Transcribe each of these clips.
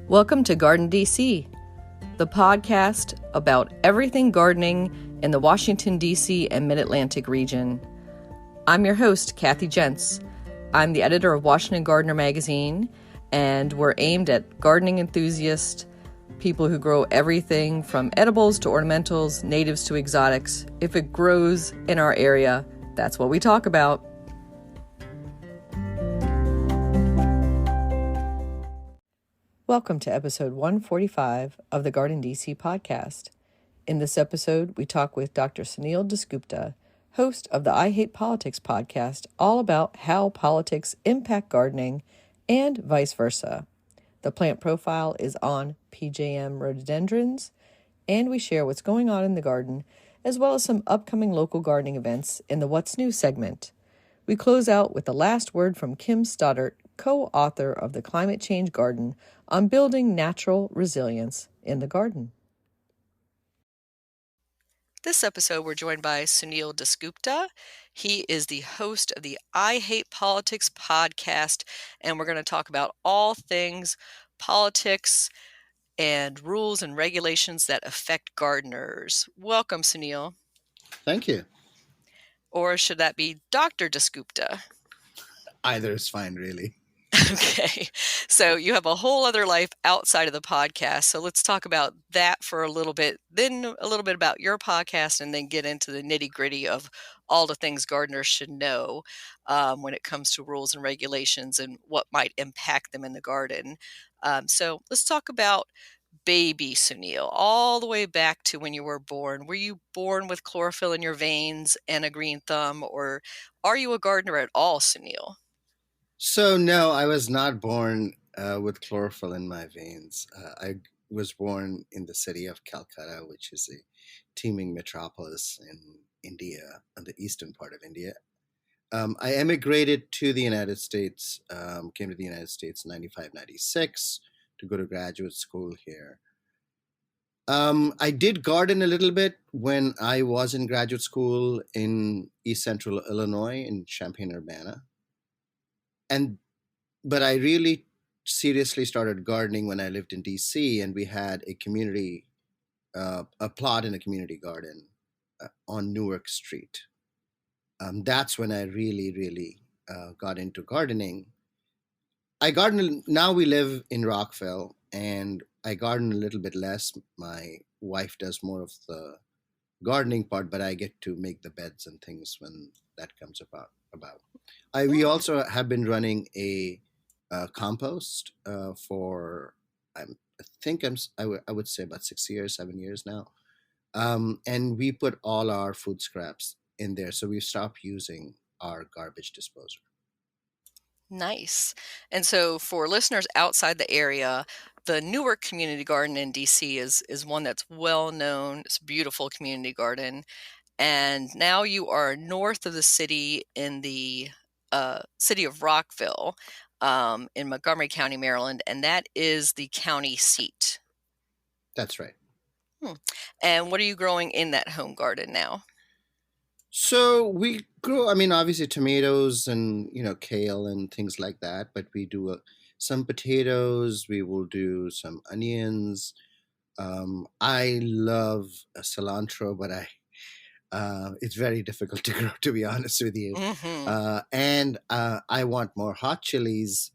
Welcome to GardenDC, the podcast about everything gardening in the Washington, D.C. and Mid-Atlantic region. I'm your host, Kathy Jentz. I'm the editor of Washington Gardener magazine, and we're aimed at gardening enthusiasts, people who grow everything from edibles to ornamentals, natives to exotics. If it grows in our area, that's what we talk about. Welcome to episode 145 of the GardenDC podcast. In this episode, we talk with Dr. Sunil Dasgupta, host of the I Hate Politics podcast, all about how politics impact gardening and vice versa. The plant profile is on PJM Rhododendrons, and we share what's going on in the garden, as well as some upcoming local gardening events in the What's New segment. We close out with the last word from Kim Stoddart, co-author of The Climate Change Garden, on building natural resilience in the garden. This episode, we're joined by Sunil Dasgupta. He is the host of the I Hate Politics podcast, and we're going to talk about all things politics and rules and regulations that affect gardeners. Welcome, Sunil. Thank you. Or should that be Dr. Dasgupta? Either is fine, really. Okay, so you have a whole other life outside of the podcast. So let's talk about that for a little bit, then a little bit about your podcast, and then get into the nitty gritty of all the things gardeners should know when it comes to rules and regulations and what might impact them in the garden. So let's talk about baby Sunil, all the way back to when you were born. Were you born with chlorophyll in your veins and a green thumb, or are you a gardener at all, Sunil? So, no, I was not born with chlorophyll in my veins. I was born in the city of Calcutta, which is a teeming metropolis in India, on the eastern part of India. I emigrated to the United States, came to the United States in 95, 96 to go to graduate school here. I did garden a little bit when I was in graduate school in East Central Illinois in Champaign-Urbana. But I really seriously started gardening when I lived in DC, and we had a community, a plot in a community garden on Newark Street. That's when I really got into gardening. I garden, now we live in Rockville, and I garden a little bit less. My wife does more of the gardening part, but I get to make the beds and things when that comes about. We also have been running a compost for I would say about 6 years, 7 years now, and we put all our food scraps in there. So we stopped using our garbage disposer. Nice. And so for listeners outside the area, the Newark Community Garden in DC is one that's well known. It's a beautiful community garden. And now you are north of the city in the city of Rockville in Montgomery County, Maryland, and that is the county seat. That's right. And what are you growing in that home garden now? So we grow, obviously tomatoes and, kale and things like that, but we do some potatoes, we will do some onions. I love cilantro, but it's very difficult to grow, to be honest with you. Mm-hmm. And I want more hot chilies,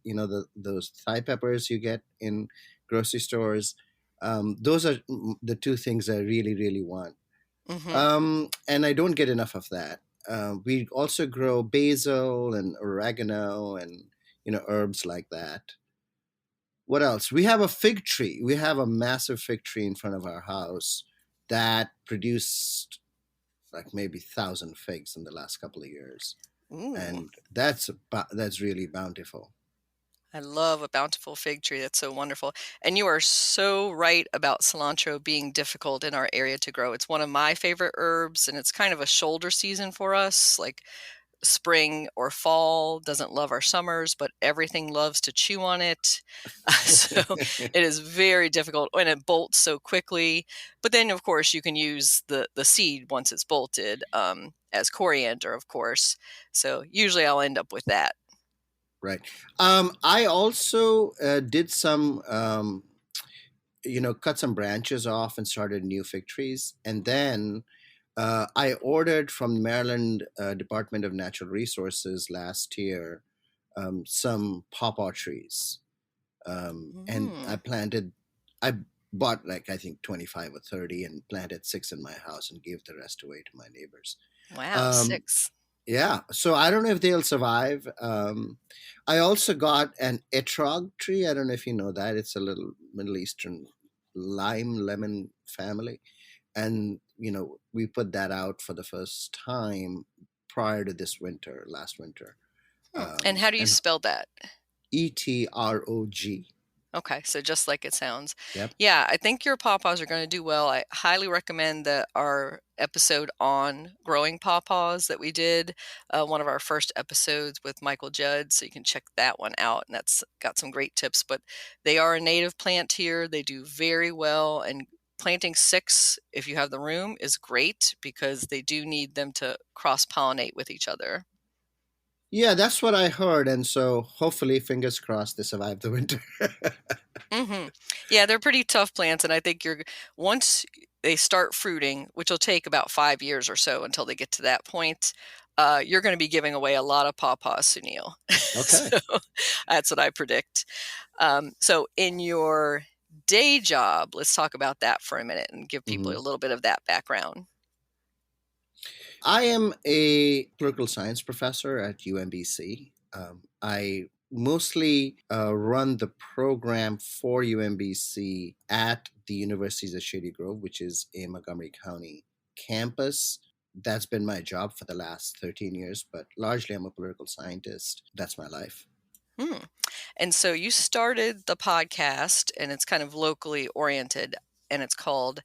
those Thai peppers you get in grocery stores. Those are the two things I really want. Mm-hmm. And I don't get enough of that. We also grow basil and oregano and, herbs like that. What else? We have a fig tree. We have a massive fig tree in front of our house that produced like maybe 1,000 figs in the last couple of years. Ooh. And that's really bountiful. I love a bountiful fig tree. That's so wonderful. And you are so right about cilantro being difficult in our area to grow. It's one of my favorite herbs, and it's kind of a shoulder season for us. Like spring or fall doesn't love our summers, but everything loves to chew on it. So it is very difficult, and it bolts so quickly. But then, of course, you can use the seed once it's bolted as coriander, of course. So usually I'll end up with that. Right. I also did some cut some branches off and started new fig trees. And then I ordered from Maryland Department of Natural Resources last year some pawpaw trees, and Mm. I bought like I think 25 or 30 and planted 6 in my house and gave the rest away to my neighbors. Wow, Um, 6. yeah, so I don't know if they'll survive. I also got an etrog tree. I don't know if you know that. It's a little Middle Eastern lime lemon family. And, we put that out for the first time prior to this winter, last winter. And how do you And spell that? etrog. Okay, so just like it sounds. Yep. Yeah, I think your pawpaws are going to do well. I highly recommend our episode on growing pawpaws that we did, one of our first episodes with Michael Judd. So you can check that one out, and that's got some great tips. But they are a native plant here. They do very well, and planting 6, if you have the room, is great because they do need them to cross pollinate with each other. Yeah, that's what I heard. And so hopefully, fingers crossed, they survive the winter. Hmm. Yeah, they're pretty tough plants, and I think once they start fruiting, which will take about 5 years or so until they get to that point, you're going to be giving away a lot of pawpaws, Sunil. Okay. So that's what I predict. So in your day job, let's talk about that for a minute and give people Hmm. a little bit of that background. I am a political science professor at UMBC. I mostly run the program for UMBC at the Universities of Shady Grove, which is a Montgomery County campus. That's been my job for the last 13 years, but largely I'm a political scientist. That's my life. Hmm. And so you started the podcast, and it's kind of locally oriented, and it's called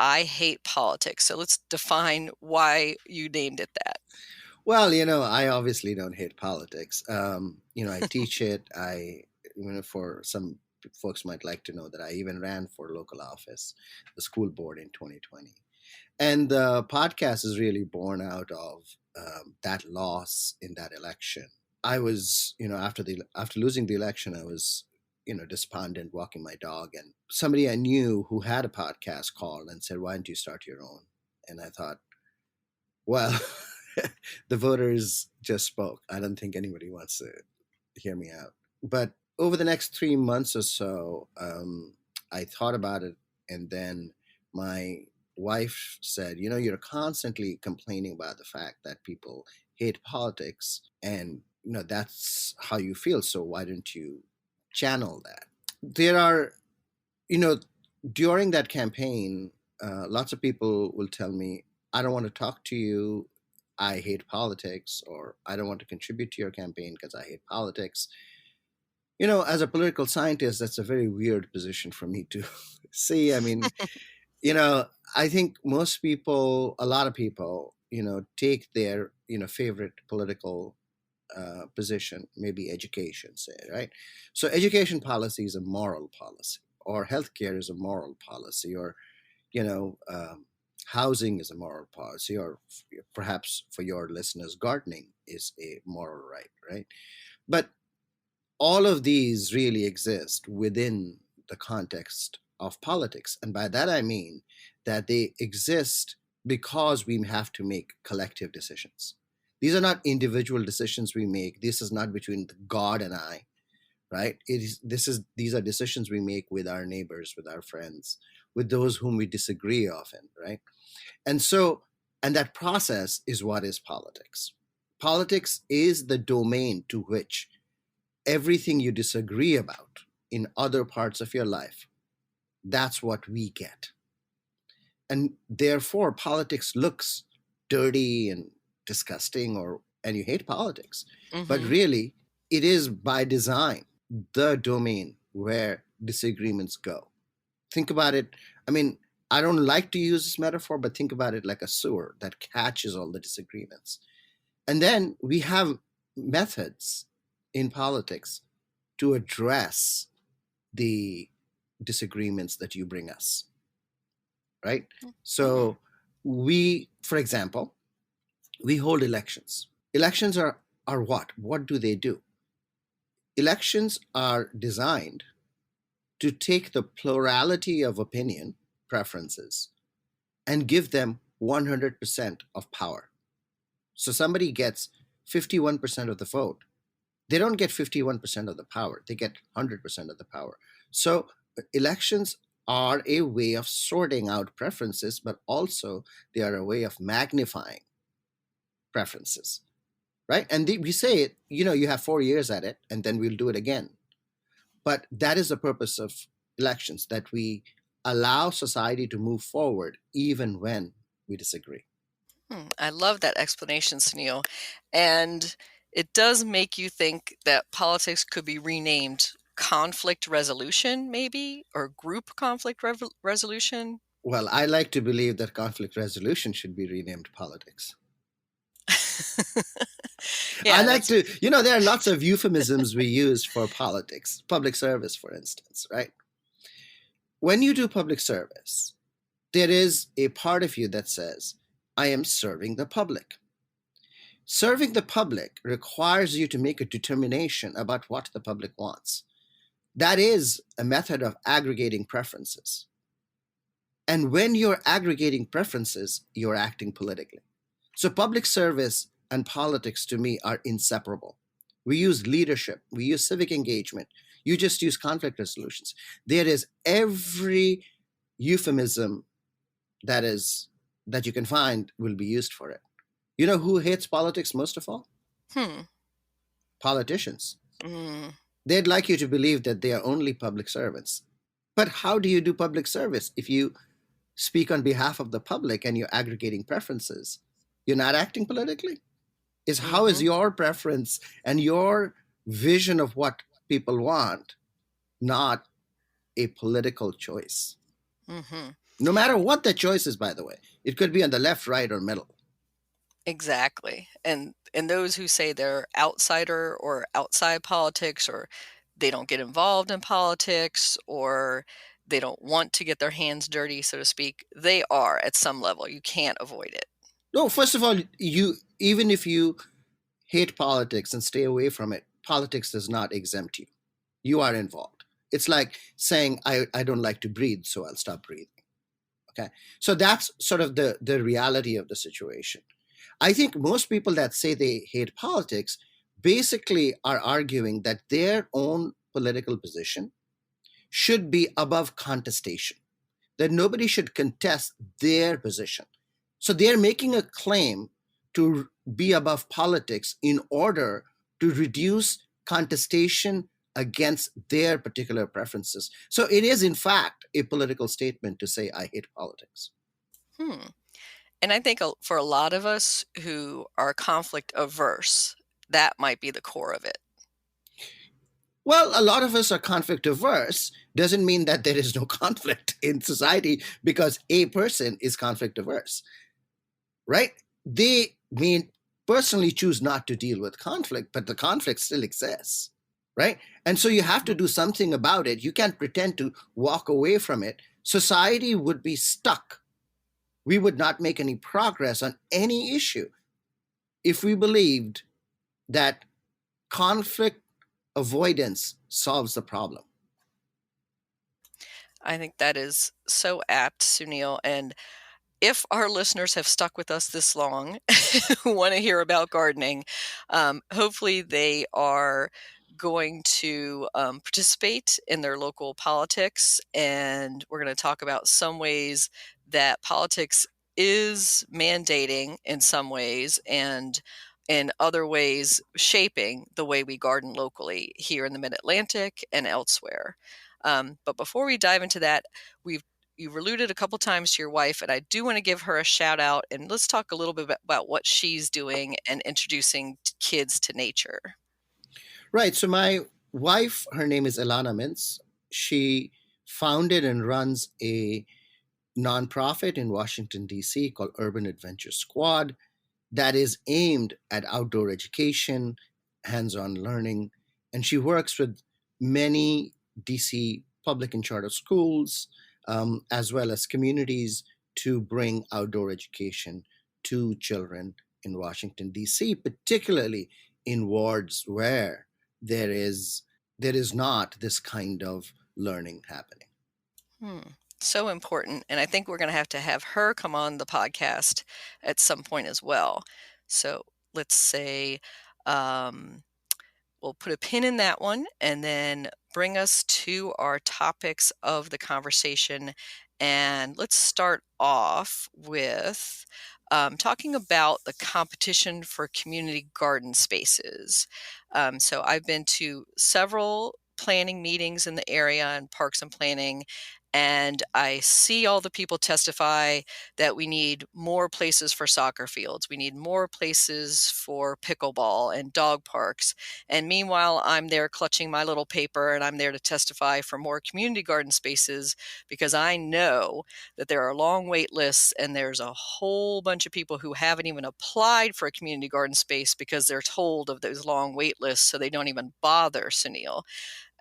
I Hate Politics. So let's define why you named it that. Well, I obviously don't hate politics. I teach it. For some folks might like to know that I even ran for local office, the school board in 2020. And the podcast is really born out of that loss in that election. I was, after losing the election, I was, despondent walking my dog, and somebody I knew who had a podcast called and said, "Why don't you start your own?" And I thought, well, the voters just spoke. I don't think anybody wants to hear me out. But over the next 3 months or so, I thought about it, and then my wife said, "You're constantly complaining about the fact that people hate politics, and that's how you feel. So why don't you channel that?" There are, you know, during that campaign, lots of people will tell me, "I don't want to talk to you. I hate politics," or "I don't want to contribute to your campaign because I hate politics." As a political scientist, that's a very weird position for me to see. I mean, you know, I think most people, a lot of people, take their, favorite political position, maybe education, say, right? So education policy is a moral policy, or healthcare is a moral policy, or, you know, um, housing is a moral policy, or perhaps for your listeners, gardening is a moral right, right? But all of these really exist within the context of politics. And by that, I mean that they exist because we have to make collective decisions. These are not individual decisions we make. This is not between God and I, right? These are decisions we make with our neighbors, with our friends, with those whom we disagree often, right? And so, and that process is what is politics. Politics is the domain to which everything you disagree about in other parts of your life, that's what we get. And therefore, politics looks dirty and disgusting, and you hate politics. But Hmm. really, it is by design the domain where disagreements go. Think about it. I mean, I don't like to use this metaphor, but think about it like a sewer that catches all the disagreements. And then we have methods in politics to address the disagreements that you bring us, right? Hmm. So for example, we hold elections. Elections are what? What do they do? Elections are designed to take the plurality of opinion, preferences, and give them 100% of power. So somebody gets 51% of the vote. They don't get 51% of the power, they get 100% of the power. So elections are a way of sorting out preferences, but also they are a way of magnifying preferences, right? And we say it, you have 4 years at it, and then we'll do it again. But that is the purpose of elections, that we allow society to move forward even when we disagree. I love that explanation, Sunil. And it does make you think that politics could be renamed conflict resolution, maybe, or group conflict resolution. Well, I like to believe that conflict resolution should be renamed politics. Yeah, I like to, there are lots of euphemisms we use for politics, public service, for instance, right? When you do public service, there is a part of you that says, I am serving the public. Serving the public requires you to make a determination about what the public wants. That is a method of aggregating preferences. And when you're aggregating preferences, you're acting politically. So public service and politics, to me, are inseparable. We use leadership, we use civic engagement, you just use conflict resolutions. There is every euphemism that you can find will be used for it. You know who hates politics most of all? Politicians. They'd like you to believe that they are only public servants. But how do you do public service if you speak on behalf of the public and you're aggregating preferences? You're not acting politically? How is your preference and your vision of what people want not a political choice? No matter what the choice is, by the way. It could be on the left, right, or middle. Exactly. And those who say they're outsider or outside politics, or they don't get involved in politics, or they don't want to get their hands dirty, so to speak, they are at some level. You can't avoid it. No, first of all, even if you hate politics and stay away from it, politics does not exempt you. You are involved. It's like saying, I don't like to breathe, so I'll stop breathing. Okay. So that's sort of the reality of the situation. I think most people that say they hate politics basically are arguing that their own political position should be above contestation, that nobody should contest their position. So they're making a claim to be above politics in order to reduce contestation against their particular preferences. So it is, in fact, a political statement to say, I hate politics. And I think for a lot of us who are conflict averse, that might be the core of it. Well, a lot of us are conflict averse. Doesn't mean that there is no conflict in society because a person is conflict averse, right? They may personally choose not to deal with conflict, but the conflict still exists, right? And so you have to do something about it. You can't pretend to walk away from it. Society would be stuck. We would not make any progress on any issue if we believed that conflict avoidance solves the problem. I think that is so apt, Sunil. And if our listeners have stuck with us this long, who want to hear about gardening, hopefully they are going to participate in their local politics. And we're going to talk about some ways that politics is mandating in some ways, and in other ways shaping the way we garden locally here in the Mid-Atlantic and elsewhere. But before we dive into that, you've alluded a couple times to your wife, and I do want to give her a shout out, and let's talk a little bit about what she's doing and introducing kids to nature. Right. So my wife, her name is Ilana Mintz. She founded and runs a nonprofit in Washington, D.C. called Urban Adventure Squad that is aimed at outdoor education, hands-on learning, and she works with many DC public and charter schools, as well as communities, to bring outdoor education to children in Washington, D.C., particularly in wards where there is not this kind of learning happening. So important. And I think we're going to have her come on the podcast at some point as well. So let's say we'll put a pin in that one and then bring us to our topics of the conversation. And let's start off with talking about the competition for community garden spaces. So I've been to several planning meetings in the area and parks and planning, and I see all the people testify that we need more places for soccer fields. We need more places for pickleball and dog parks. And meanwhile, I'm there clutching my little paper and I'm there to testify for more community garden spaces because I know that there are long wait lists and there's a whole bunch of people who haven't even applied for a community garden space because they're told of those long wait lists, so they don't even bother, Sunil.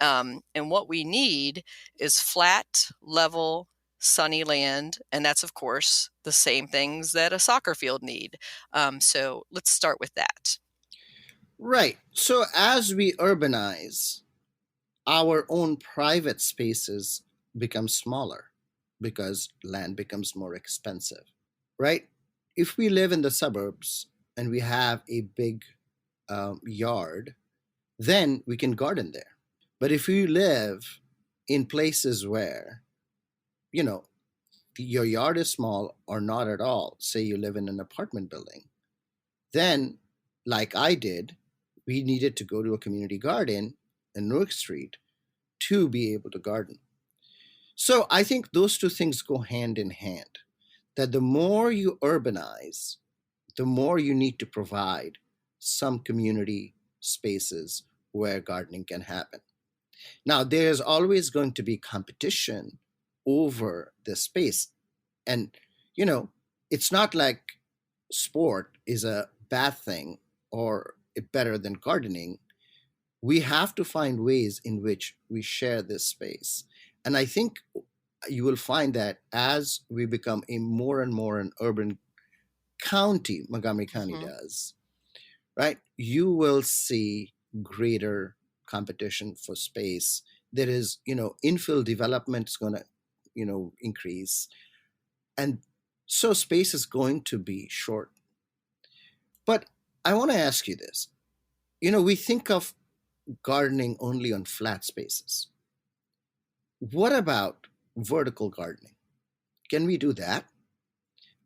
And what we need is flat, level, sunny land. And that's, of course, the same things that a soccer field need. So let's start with that. Right. So as we urbanize, our own private spaces become smaller because land becomes more expensive, right? If we live in the suburbs and we have a big yard, then we can garden there. But if you live in places where, you know, your yard is small or not at all, say you live in an apartment building, then, like I did, we needed to go to a community garden in Newark Street to be able to garden. So I think those two things go hand in hand. That the more you urbanize, the more you need to provide some community spaces where gardening can happen. Now, there's always going to be competition over the space. And, it's not like sport is a bad thing or better than gardening. We have to find ways in which we share this space. And I think you will find that as we become a more and more an urban county, Montgomery County does, right? You will see greater competition for space. There is, infill development is going to, increase. And so space is going to be short. But I want to ask you this. We think of gardening only on flat spaces. What about vertical gardening? Can we do that?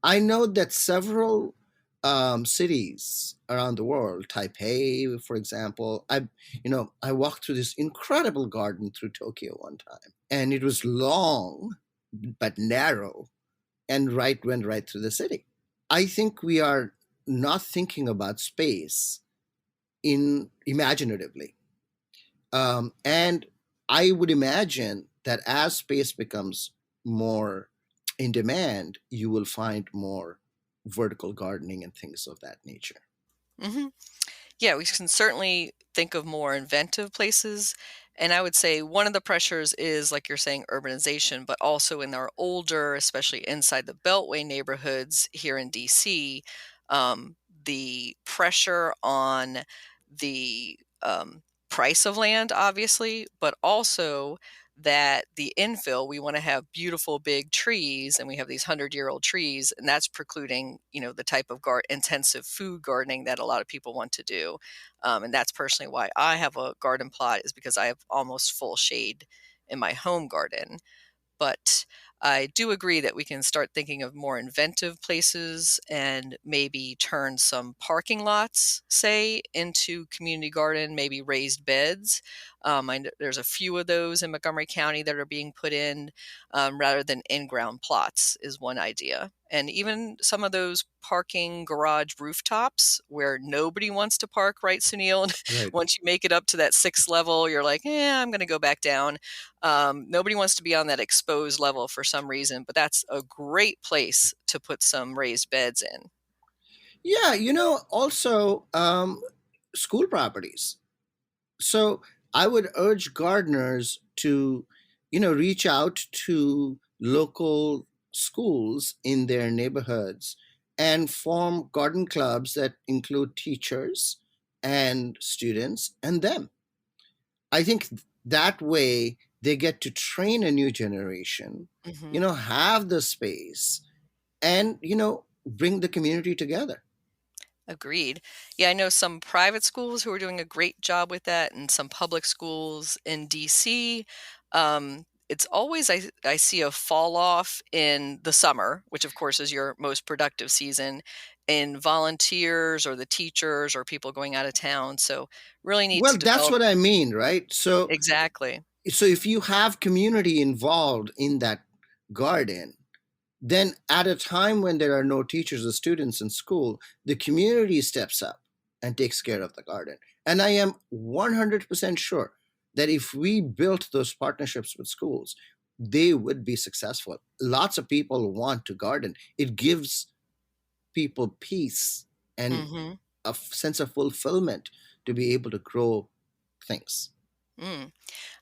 I know that several cities around the world, Taipei, for example, I walked through this incredible garden through Tokyo one time, and it was long but narrow, and went right through the city. I think we are not thinking about space imaginatively, and I would imagine that as space becomes more in demand, you will find more vertical gardening and things of that nature. Mm-hmm. Yeah, we can certainly think of more inventive places. And I would say one of the pressures is, like you're saying, urbanization, but also in our older, especially inside the Beltway neighborhoods here in DC, the pressure on the price of land, obviously, but also that the infill, we want to have beautiful big trees, and we have these 100-year-old trees, and that's precluding, the type of intensive food gardening that a lot of people want to do. And that's personally why I have a garden plot, is because I have almost full shade in my home garden. But I do agree that we can start thinking of more inventive places and maybe turn some parking lots, say, into community garden, maybe raised beds. There's a few of those in Montgomery County that are being put in rather than in-ground plots is one idea. And even some of those parking garage rooftops where nobody wants to park, right, Sunil? Right. Once you make it up to that 6th level, you're like, I'm going to go back down. Nobody wants to be on that exposed level for some reason, but that's a great place to put some raised beds in. Yeah, also school properties. So I would urge gardeners to, reach out to local schools in their neighborhoods and form garden clubs that include teachers and students and them. I think that way They get to train a new generation, Mm-hmm. have the space, and bring the community together. Agreed. Yeah, I know some private schools who are doing a great job with that, and some public schools in DC. It's always I see a fall off in the summer, which of course is your most productive season, in volunteers or the teachers or people going out of town. So really need Well, to that's develop what I mean, right? exactly. So if you have community involved in that garden, then at a time when there are no teachers or students in school, the community steps up and takes care of the garden. And I am 100% sure that if we built those partnerships with schools, they would be successful. Lots of people want to garden. It gives people peace and Mm-hmm. a sense of fulfillment to be able to grow things. Mm.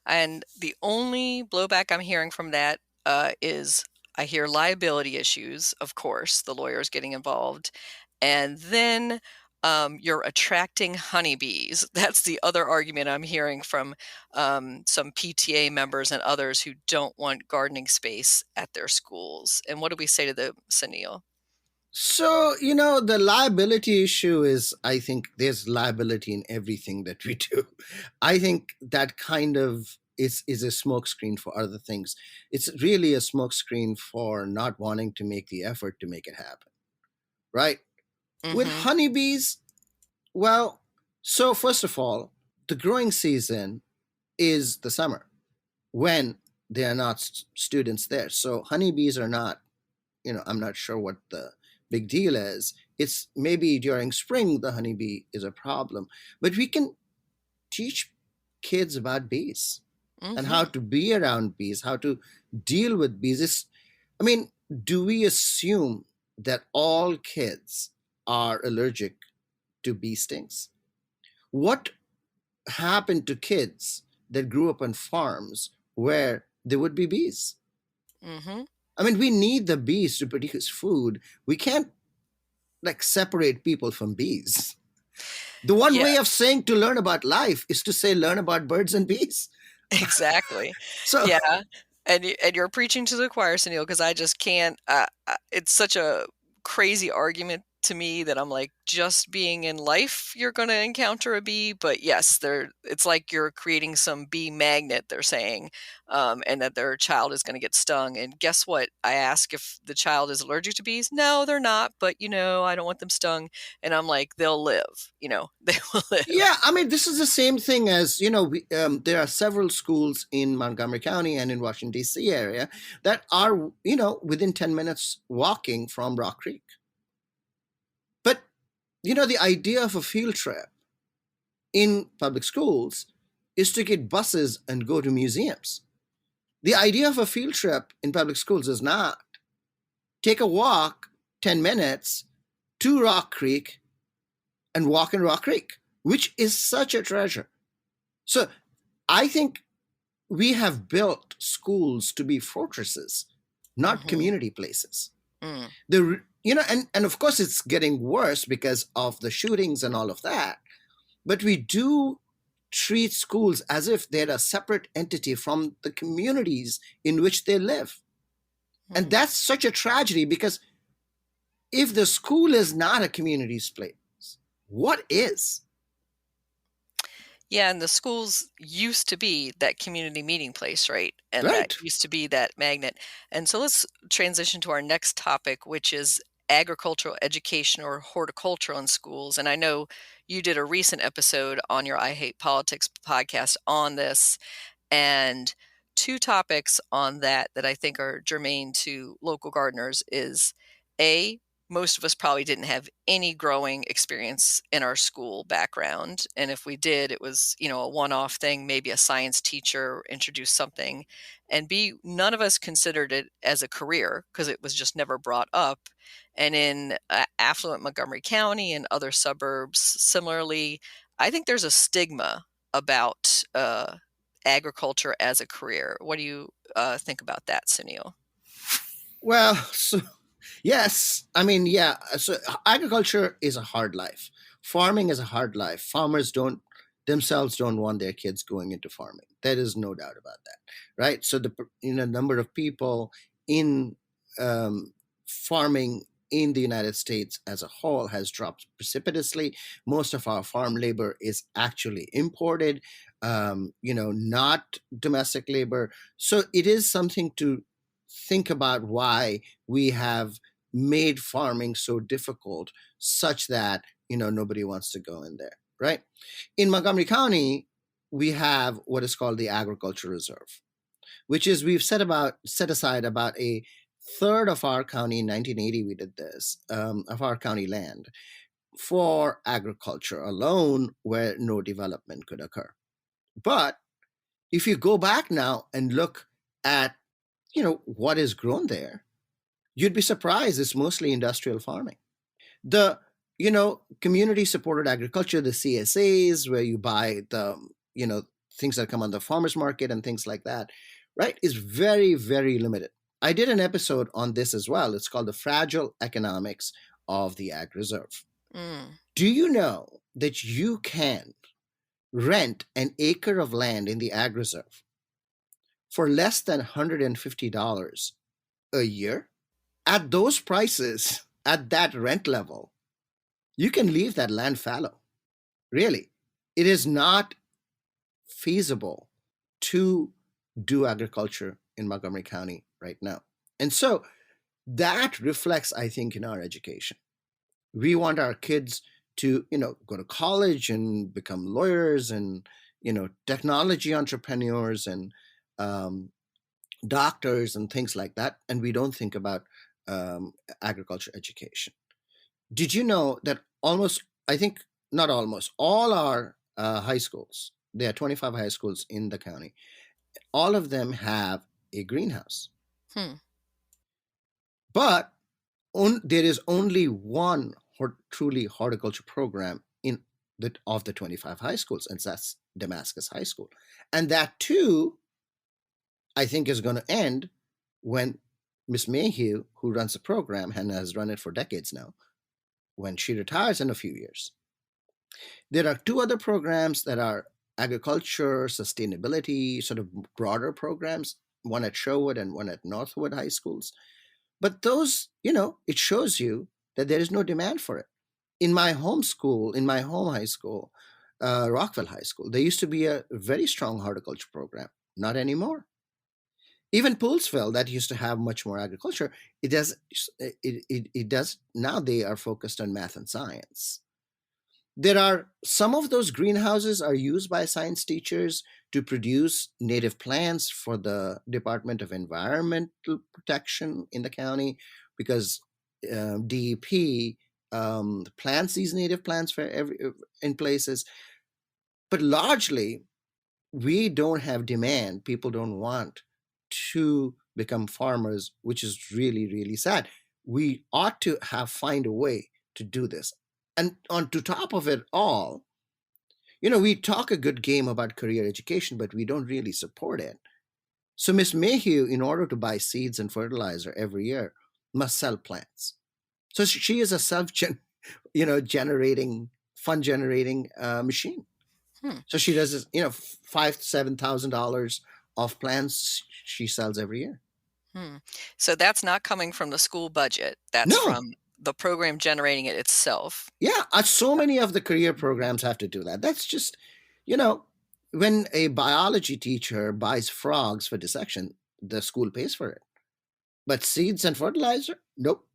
And the only blowback I'm hearing from that is I hear liability issues, of course, the lawyers getting involved. And then you're attracting honeybees. That's the other argument I'm hearing from some PTA members and others who don't want gardening space at their schools. And what do we say to them, Sunil? So, the liability issue is, I think there's liability in everything that we do. I think that kind of is a smokescreen for other things. It's really a smokescreen for not wanting to make the effort to make it happen, right? With Mm-hmm. honeybees, well, so first of all, the growing season is the summer when there are not students there. So honeybees are not, I'm not sure what the big deal is. It's maybe during spring the honeybee is a problem, but we can teach kids about bees and how Mm-hmm. to be around bees, how to deal with bees. I mean, do we assume that all kids are allergic to bee stings? What happened to kids that grew up on farms where there would be bees? Mm-hmm. I mean, we need the bees to produce food. We can't like separate people from bees. The one Yeah, way of saying to learn about life is to say learn about birds and bees. exactly. So Yeah, and you're preaching to the choir, Sunil, because I just can't. It's such a crazy argument to me that I'm like, just being in life, you're going to encounter a bee. But yes, it's like you're creating some bee magnet. They're saying, and that their child is going to get stung. And guess what? I ask if the child is allergic to bees. No, they're not. But I don't want them stung. And I'm like, they'll live. They will yeah, live. I mean, this is the same thing as there are several schools in Montgomery County and in Washington D.C. area that are within 10 minutes walking from Rock Creek. But the idea of a field trip in public schools is to get buses and go to museums. The idea of a field trip in public schools is not take a walk 10 minutes to Rock Creek and walk in Rock Creek, which is such a treasure. So I think we have built schools to be fortresses, not Hmm. community places. Mm, And of course it's getting worse because of the shootings and all of that. But we do treat schools as if they're a separate entity from the communities in which they live. And mm. that's such a tragedy because if the school is not a community place, what is? Yeah, and the schools used to be that community meeting place, right? And that Right. used to be that magnet. And so let's transition to our next topic, which is agricultural education or horticulture in schools. And I know you did a recent episode on your I Hate Politics podcast on this. And two topics on that I think are germane to local gardeners is A, most of us probably didn't have any growing experience in our school background. And if we did, it was, a one off thing, maybe a science teacher introduced something. And B, none of us considered it as a career because it was just never brought up. And in affluent Montgomery County and other suburbs, similarly, I think there's a stigma about agriculture as a career. What do you think about that, Sunil? Well, so yes, I mean, yeah. So agriculture is a hard life. Farming is a hard life. Farmers don't themselves don't want their kids going into farming. There is no doubt about that, right? So the number of people in farming in the United States as a whole has dropped precipitously. Most of our farm labor is actually imported, not domestic labor. So it is something to think about why we have made farming so difficult, such that nobody wants to go in there, right? In Montgomery County, we have what is called the Agriculture Reserve, which is we've set aside about a third of our county. In 1980 we did this, of our county land for agriculture alone, where no development could occur. But if you go back now and look at what is grown there, you'd be surprised it's mostly industrial farming. The community supported agriculture, the CSAs, where you buy the things that come on the farmers market and things like that, right, is very, very limited. I did an episode on this as well. It's called The Fragile Economics of the Ag Reserve. Do you know that you can rent an acre of land in the Ag Reserve for less than $150 a year? At those prices, at that rent level, you can leave that land fallow. Really, it is not feasible to do agriculture in Montgomery County right now. And so that reflects, I think, in our education. We want our kids to, go to college and become lawyers and, technology entrepreneurs and doctors and things like that. And we don't think about agriculture education. Did you know that all our high schools, there are 25 high schools in the county, all of them have a greenhouse. But there is only one truly horticulture program of the 25 high schools, and that's Damascus High School. And that too, I think, is going to end when Miss Mayhew, who runs the program and has run it for decades now, when she retires in a few years. There are two other programs that are agriculture, sustainability, sort of broader programs, one at Sherwood and one at Northwood High Schools. But those, it shows you that there is no demand for it. In my home high school, Rockville High School, there used to be a very strong horticulture program. Not anymore. Even Poolsville, that used to have much more agriculture, it does now. They are focused on math and science. There are some of those greenhouses are used by science teachers to produce native plants for the Department of Environmental Protection in the county, because DEP plants these native plants in places. But largely, we don't have demand. People don't want to become farmers, which is really, really sad. We ought to find a way to do this. And on to top of it all, we talk a good game about career education, but we don't really support it. So Miss Mayhew, in order to buy seeds and fertilizer every year, must sell plants. So she is a generating machine. So she does this, $5,000 to $7,000 of plants she sells every year. So that's not coming from the school budget. That's from the program generating it itself. Yeah, so many of the career programs have to do that. That's just, when a biology teacher buys frogs for dissection, the school pays for it. But seeds and fertilizer, nope.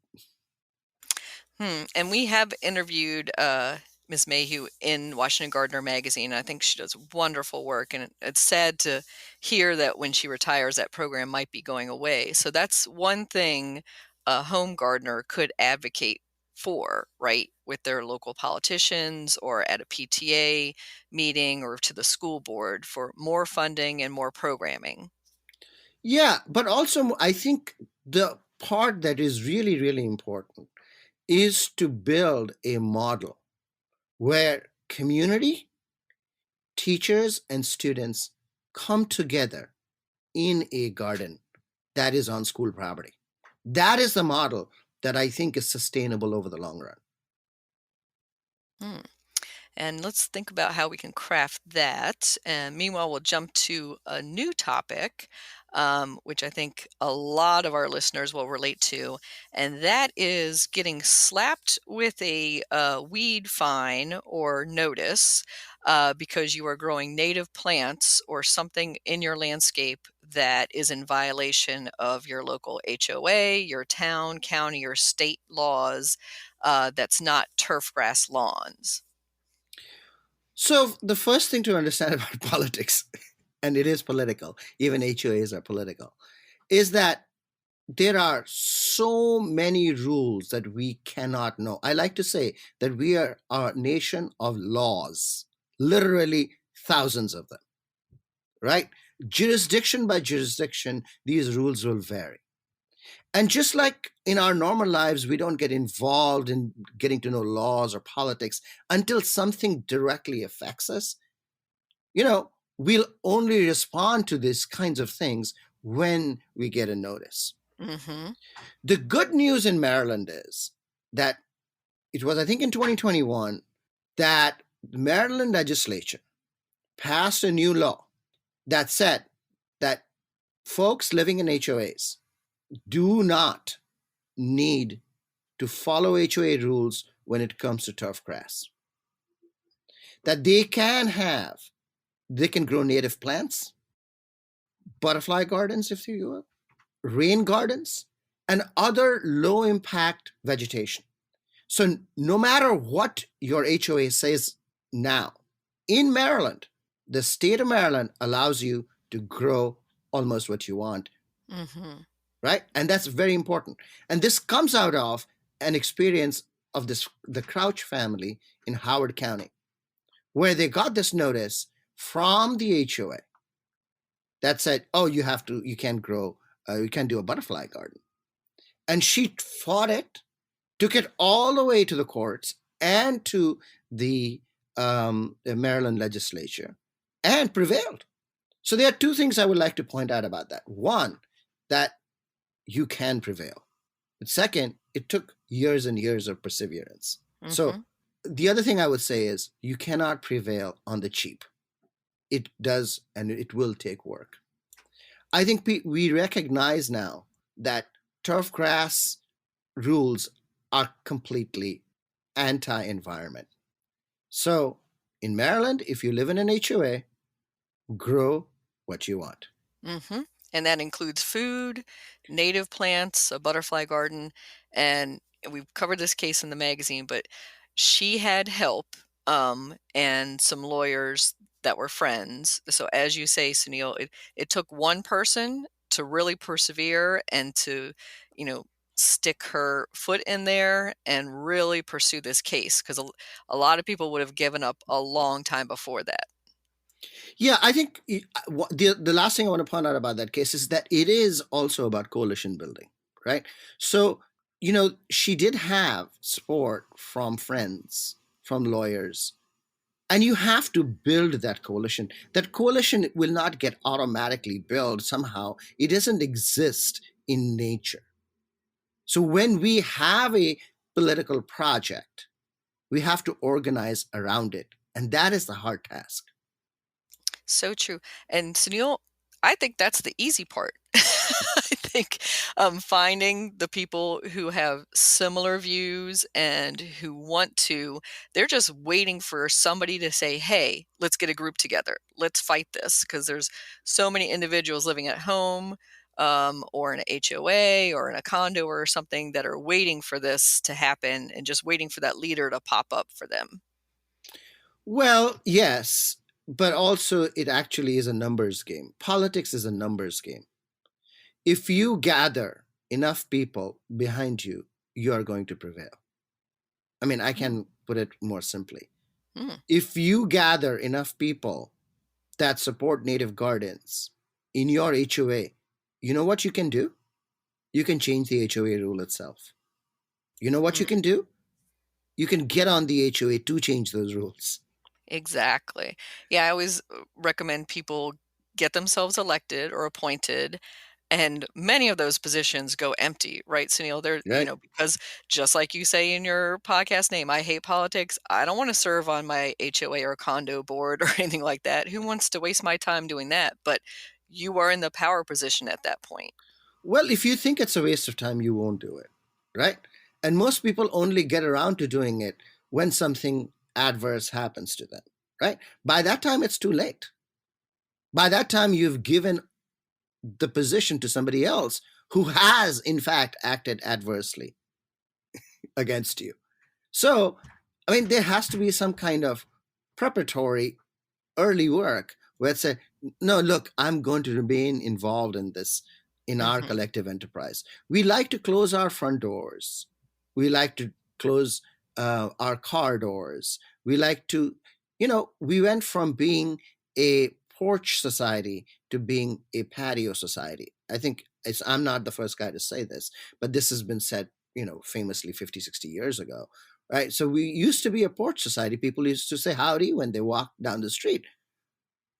And we have interviewed Ms. Mayhew in Washington Gardener magazine. I think she does wonderful work, and it's sad to hear that when she retires, that program might be going away. So that's one thing a home gardener could advocate for, right, with their local politicians or at a PTA meeting or to the school board for more funding and more programming. Yeah, but also I think the part that is really, really important is to build a model where community, teachers, and students come together in a garden that is on school property. That is the model that I think is sustainable over the long run. And let's think about how we can craft that. And meanwhile, we'll jump to a new topic, which I think a lot of our listeners will relate to, and that is getting slapped with a weed fine or notice because you are growing native plants or something in your landscape that is in violation of your local HOA, your town, county, or state laws that's not turfgrass lawns. So the first thing to understand about politics, and it is political, even HOAs are political, is that there are so many rules that we cannot know. I like to say that we are a nation of laws, literally thousands of them, right? Jurisdiction by jurisdiction, these rules will vary. And just like in our normal lives, we don't get involved in getting to know laws or politics until something directly affects us. We'll only respond to these kinds of things when we get a notice. Mm-hmm. The good news in Maryland is that it was, I think, in 2021 that the Maryland legislature passed a new law that said that folks living in HOAs do not need to follow HOA rules when it comes to turf grass. That they can grow native plants, butterfly gardens, if you will, rain gardens, and other low impact vegetation. So no matter what your HOA says now, in Maryland, the state of Maryland allows you to grow almost what you want. Mm-hmm. Right? And that's very important. And this comes out of an experience of the Crouch family in Howard County, where they got this notice from the HOA that said, "Oh, you can't grow, you can't do a butterfly garden." And she fought it, took it all the way to the courts and to the Maryland legislature, and prevailed. So there are two things I would like to point out about that. One, that you can prevail. But second, it took years and years of perseverance. Mm-hmm. So the other thing I would say is you cannot prevail on the cheap. It does, and it will take work. I think we recognize now that turf grass rules are completely anti-environment. So in Maryland, if you live in an HOA, grow what you want. Mm-hmm. And that includes food, native plants, a butterfly garden. And we've covered this case in the magazine, but she had help and some lawyers that were friends. So as you say, Sunil, it took one person to really persevere and to, stick her foot in there and really pursue this case, because a lot of people would have given up a long time before that. Yeah, I think the last thing I want to point out about that case is that it is also about coalition building, right? So, she did have support from friends, from lawyers, and you have to build that coalition. That coalition will not get automatically built somehow. It doesn't exist in nature. So when we have a political project, we have to organize around it. And that is the hard task. So true. And Sunil, I think that's the easy part. I think finding the people who have similar views and who they're just waiting for somebody to say, hey, let's get a group together. Let's fight this, because there's so many individuals living at home or in a HOA or in a condo or something that are waiting for this to happen and just waiting for that leader to pop up for them. Well, yes, but also it actually is a numbers game. Politics is a numbers game. If you gather enough people behind you, you are going to prevail. I mean, I can put it more simply. If you gather enough people that support native gardens in your HOA, you know what you can do? You can change the HOA rule itself. You know what you can do? You can get on the HOA to change those rules. Exactly. Yeah, I always recommend people get themselves elected or appointed And many of those positions go empty, right, Sunil? They're, Right. because just like you say in your podcast name, I hate politics. I don't want to serve on my HOA or condo board or anything like that. Who wants to waste my time doing that? But you are in the power position at that point. Well, if you think it's a waste of time, you won't do it, right? And most people only get around to doing it when something adverse happens to them, right? By that time, it's too late. By that time, you've given the position to somebody else who has, in fact, acted adversely against you. So, I mean, there has to be some kind of preparatory early work where it's a no, look, I'm going to remain involved in this, in our Mhm. collective enterprise. We like to close our front doors. We like to close our car doors. We like to, we went from being a porch society to being a patio society. I think I'm not the first guy to say this, but this has been said, famously 50, 60 years ago, right? So we used to be a porch society. People used to say howdy when they walked down the street.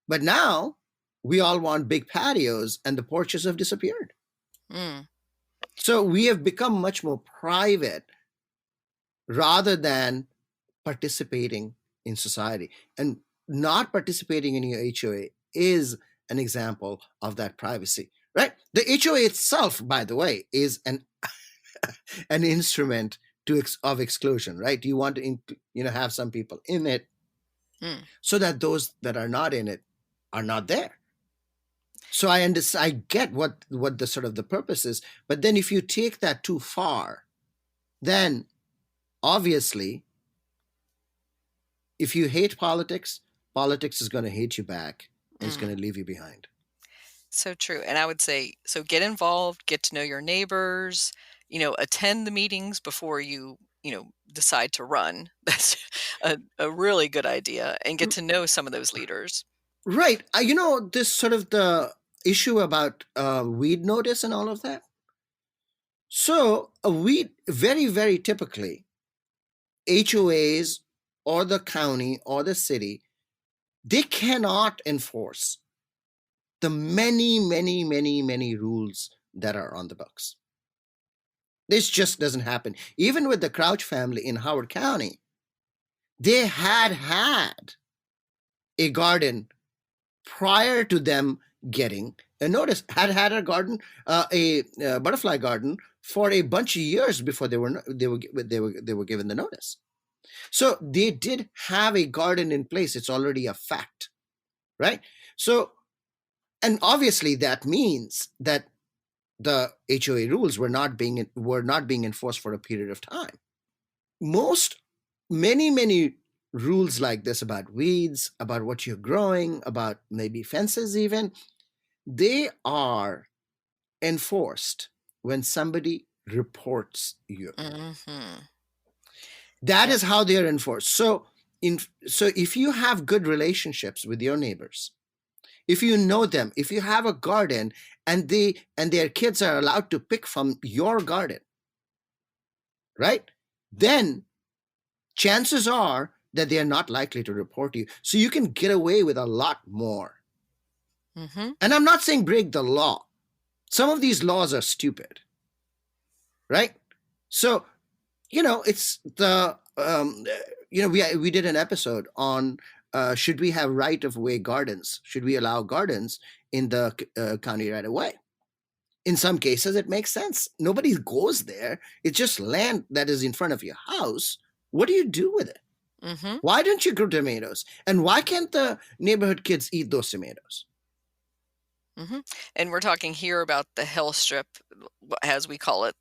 But now we all want big patios and the porches have disappeared. Mm. So we have become much more private rather than participating in society. And not participating in your HOA is an example of that privacy, right? The HOA itself, by the way, is an instrument of exclusion, right? You want to have some people in it so that those that are not in it are not there. So I understand, I get what the sort of the purpose is, but then if you take that too far, then obviously, if you hate politics, politics is going to hate you back and it's going to leave you behind. So true. And I would say, so get involved, get to know your neighbors, attend the meetings before you, decide to run. That's a really good idea, and get to know some of those leaders. Right. This sort of the issue about weed notice and all of that. So a weed, very, very typically, HOAs or the county or the city, they cannot enforce the many, many, many, many rules that are on the books. This just doesn't happen. Even with the Crouch family in Howard County, they had a garden prior to them getting a notice. Had a garden, a butterfly garden, for a bunch of years before they were given the notice. So they did have a garden in place. It's already a fact, right? So, and obviously that means that the HOA rules were not being enforced for a period of time. Many rules like this about weeds, about what you're growing, about maybe fences even, they are enforced when somebody reports you. That is how they are enforced. So if you have good relationships with your neighbors, if you know them, if you have a garden and their kids are allowed to pick from your garden, right? Then chances are that they are not likely to report you. So you can get away with a lot more. And I'm not saying break the law. Some of these laws are stupid, right? So, it's the, we did an episode on should we have right-of-way gardens? Should we allow gardens in the county right-of-way? In some cases, it makes sense. Nobody goes there. It's just land that is in front of your house. What do you do with it? Why don't you grow tomatoes? And why can't the neighborhood kids eat those tomatoes? And we're talking here about the hellstrip, as we call it,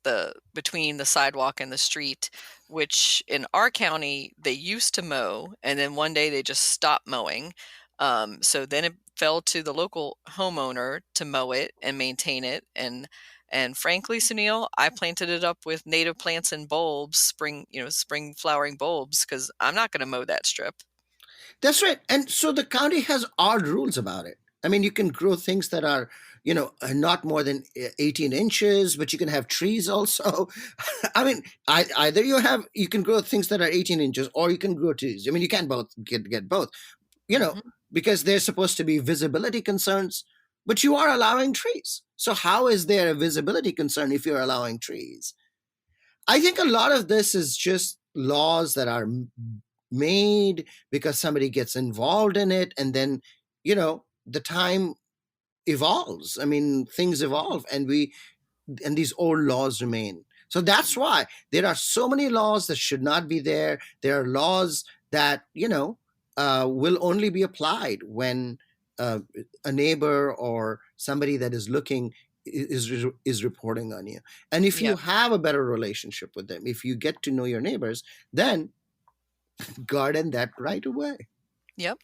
between the sidewalk and the street, which in our county they used to mow, and then one day they just stopped mowing. So then it fell to the local homeowner to mow it and maintain it. And frankly, Sunil, I planted it up with native plants and bulbs, spring flowering bulbs, because I'm not going to mow that strip. That's right. And so the county has odd rules about it. I mean, you can grow things that are, not more than 18 inches, but you can have trees also. I mean, either you can grow things that are 18 inches or you can grow trees. I mean, you can't both get both, because there's supposed to be visibility concerns. but you are allowing trees. So how is there a visibility concern if you're allowing trees? I think a lot of this is just laws that are made because somebody gets involved in it, and then the time evolves. I mean, things evolve, and these old laws remain. So that's why there are so many laws that should not be there. There are laws that will only be applied when uh, a neighbor or somebody that is looking is reporting on you. And if you Yep. have a better relationship with them, if you get to know your neighbors, then garden that right away. Yep.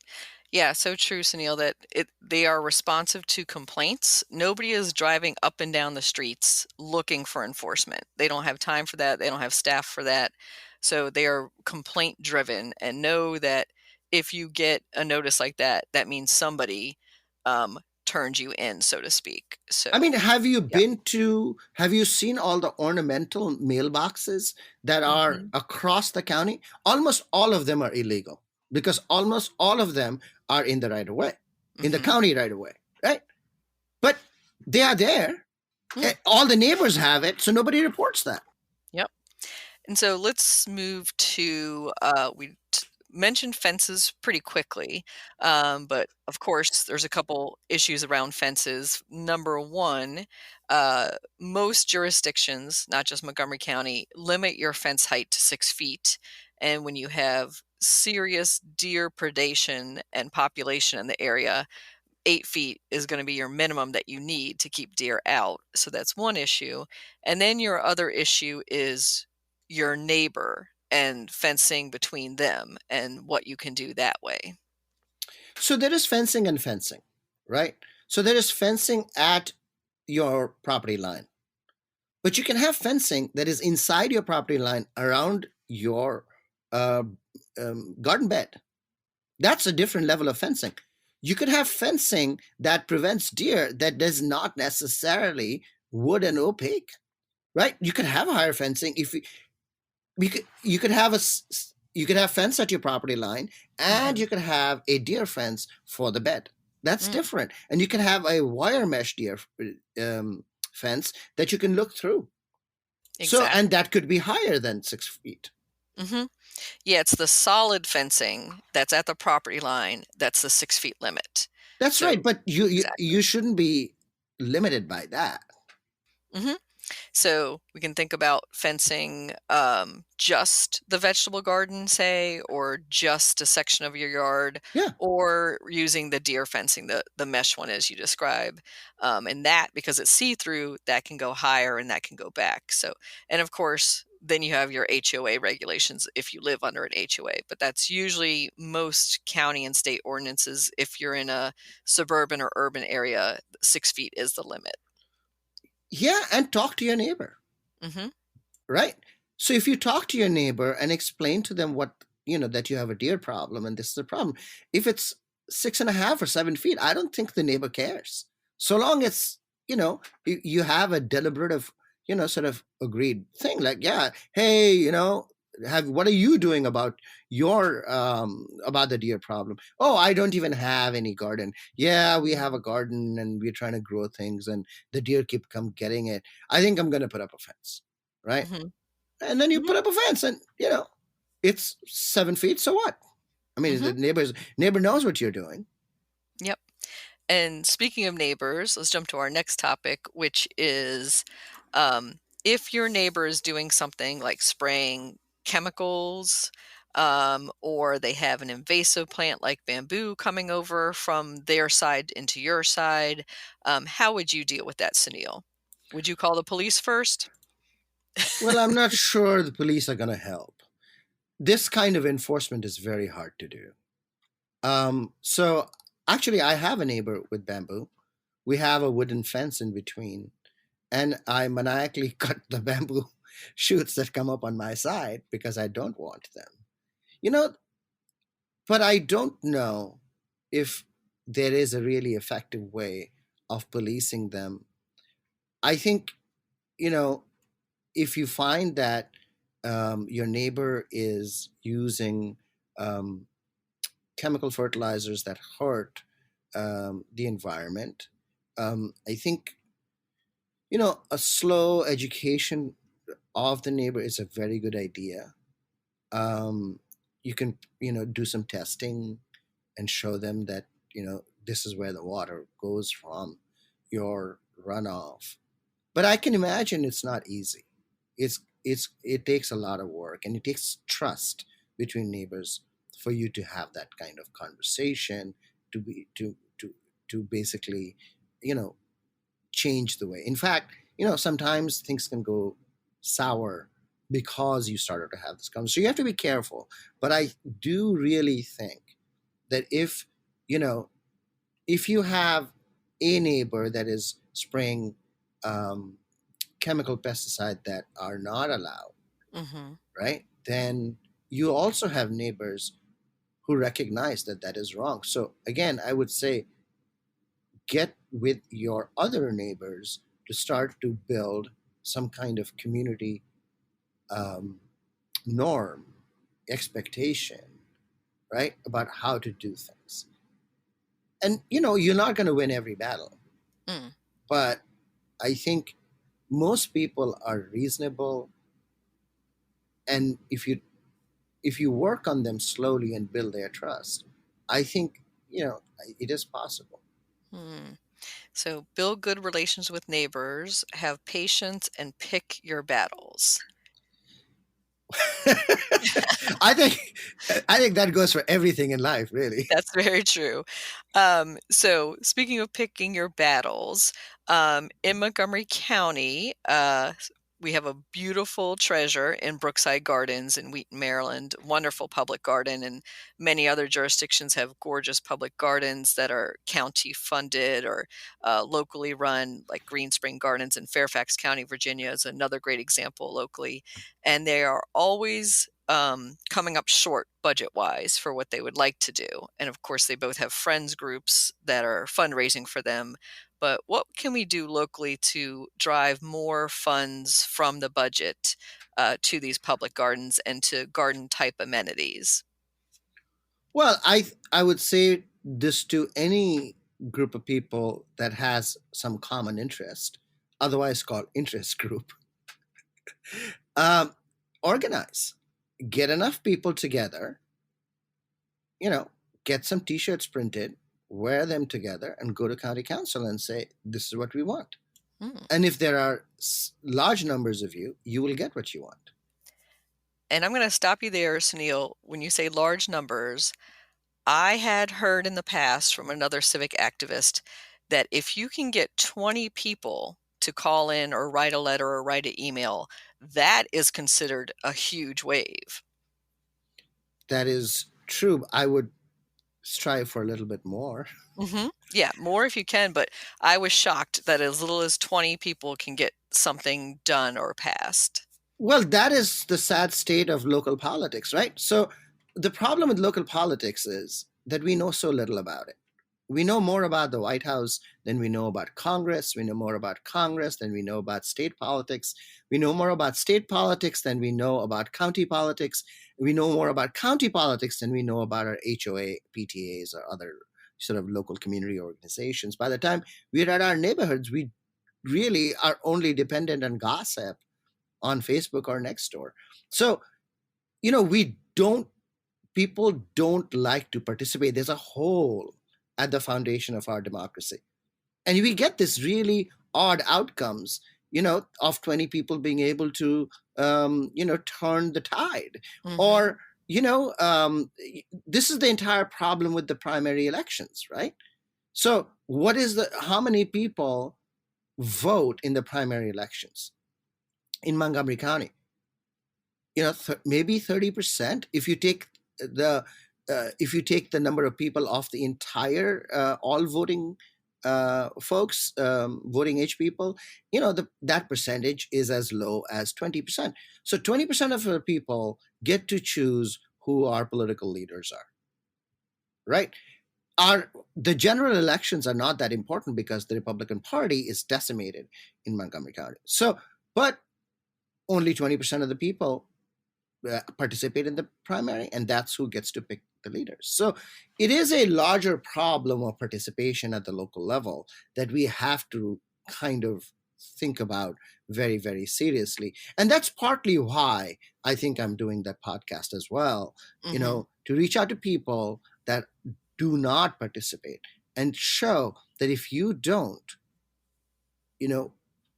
Yeah, so true, Sunil, that they are responsive to complaints. Nobody is driving up and down the streets looking for enforcement. They don't have time for that. They don't have staff for that. So they are complaint driven, and know that if you get a notice like that, that means somebody turned you in, so to speak. I mean, So, yep. have you seen all the ornamental mailboxes that are Hmm. across the county? Almost all of them are illegal because almost all of them are in the right of way, in the Hmm. county right of way, right? But they are there. Mm. All the neighbors have it, so nobody reports that. Yep. And so let's move to mentioned fences pretty quickly, but of course, there's a couple issues around fences. Number one, most jurisdictions, not just Montgomery County, limit your fence height to 6 feet. And when you have serious deer predation and population in the area, 8 feet is going to be your minimum that you need to keep deer out. So that's one issue. And then your other issue is your neighbor and fencing between them and what you can do that way. So there is fencing and fencing, right? So there is fencing at your property line, but you can have fencing that is inside your property line around your uh, garden bed. That's a different level of fencing. You could have fencing that prevents deer that does not necessarily wood and opaque, right? You could have higher fencing if you could have you could have fence at your property line, and Hmm. you could have a deer fence for the bed. That's Mm, different. And you can have a wire mesh deer fence that you can look through. So, and exactly. that could be higher than 6 feet. Hmm. Yeah, it's the solid fencing that's at the property line that's the 6 feet limit. That's So, right, but exactly. you shouldn't be limited by that. Hmm. So we can think about fencing just the vegetable garden, say, or just a section of your yard, Yeah. or using the deer fencing, the mesh one as you describe. And that, because it's see through, that can go higher and that can go back. So, and of course, then you have your HOA regulations if you live under an HOA, but that's usually most county and state ordinances. If you're in a suburban or urban area, 6 feet is the limit. Yeah, and talk to your neighbor, Hmm. right? So if you talk to your neighbor and explain to them that you have a deer problem and this is the problem, if it's 6.5 or 7 feet, I don't think the neighbor cares. So long as you have a deliberative, sort of agreed thing, like, yeah, hey, have what are you doing about your about the deer problem? Oh, I don't even have any garden. Yeah, we have a garden and we're trying to grow things and the deer keep come getting it. I think I'm going to put up a fence, right? Hmm. And then you Hmm. put up a fence, and it's 7 feet. So what? I mean, Hmm. the neighbor knows what you're doing. Yep. And speaking of neighbors, let's jump to our next topic, which is if your neighbor is doing something like spraying chemicals, or they have an invasive plant like bamboo coming over from their side into your side, how would you deal with that, Sunil? Would you call the police first? Well, I'm not sure the police are going to help. This kind of enforcement is very hard to do. So actually, I have a neighbor with bamboo. We have a wooden fence in between, and I maniacally cut the bamboo shoots that come up on my side because I don't want them. You know, but I don't know if there is a really effective way of policing them. I think, you know, if you find that your neighbor is using um, chemical fertilizers that hurt the environment, I think, a slow education of the neighbor is a very good idea. um, you can do some testing and show them that this is where the water goes from your runoff. But I can imagine it's not easy. It takes a lot of work, and it takes trust between neighbors for you to have that kind of conversation, to be to basically you know change the way. In fact, sometimes things can go sour because you started to have this conversation. So you have to be careful. But I do really think that you know, if you have a neighbor that is spraying um, chemical pesticide that are not allowed, Mm-hmm. right? Then you also have neighbors who recognize that that is wrong. So again, I would say get with your other neighbors to start to build some kind of community um, norm, expectation, right, about how to do things. And you're not going to win every battle, Mm. but I think most people are reasonable, and if you work on them slowly and build their trust, I think it is possible. Mm. So build good relations with neighbors, have patience, and pick your battles. I think I think that goes for everything in life, really. That's very true. So speaking of picking your battles, in Montgomery County, we have a beautiful treasure in Brookside Gardens in Wheaton, Maryland. Wonderful public garden, and many other jurisdictions have gorgeous public gardens that are county funded or locally run, like Green Spring Gardens in Fairfax County, Virginia is another great example locally. And they are always coming up short budget wise for what they would like to do. And of course, they both have friends groups that are fundraising for them. But what can we do locally to drive more funds from the budget to these public gardens and to garden type amenities? Well, I would say this to any group of people that has some common interest, otherwise called interest group. um, Organize, get enough people together, you know, get some T-shirts printed, wear them together, and go to county council and say, "This is what we want." Mm. And if there are large numbers of you, you will get what you want. And I'm going to stop you there, Sunil. When you say large numbers, I had heard in the past from another civic activist that if you can get 20 people to call in or write a letter or write an email, that is considered a huge wave. That is true. I would strive for a little bit more. Yeah, more if you can, but I was shocked that as little as 20 people can get something done or passed. Well, that is the sad state of local politics, right? So the problem with local politics is that we know so little about it. We know more about the White House than we know about Congress. We know more about Congress than we know about state politics. We know more about state politics than we know about county politics. We know more about county politics than we know about our HOA, PTAs, or other sort of local community organizations. By the time we're at our neighborhoods, we really are only dependent on gossip on Facebook or Nextdoor. So, we don't, people don't like to participate. There's a hole at the foundation of our democracy. And we get this really odd outcomes, of 20 people being able to, turn the tide. Mm-hmm. Or, this is the entire problem with the primary elections, right? So, how many people vote in the primary elections in Montgomery County? Maybe 30%. If you take the number of people off the entire all voting folks, voting age people, that percentage is as low as 20%. So 20% of the people get to choose who our political leaders are, right? The general elections are not that important because the Republican Party is decimated in Montgomery County. So, but only 20% of the people participate in the primary, and that's who gets to pick the leaders. So it is a larger problem of participation at the local level that we have to kind of think about very, very seriously. And that's partly why I think I'm doing that podcast as well, Mm-hmm. to reach out to people that do not participate and show that if you don't,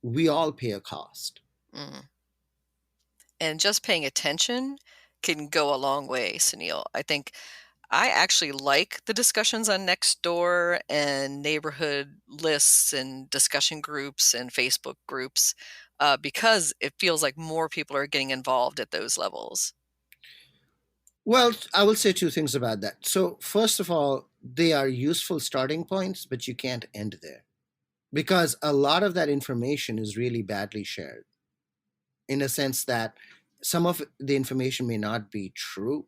we all pay a cost. Mm. And just paying attention can go a long way, Sunil. I think I actually like the discussions on Nextdoor and neighborhood lists and discussion groups and Facebook groups because it feels like more people are getting involved at those levels. Well, I will say two things about that. So, first of all, they are useful starting points, but you can't end there because a lot of that information is really badly shared in a sense that some of the information may not be true.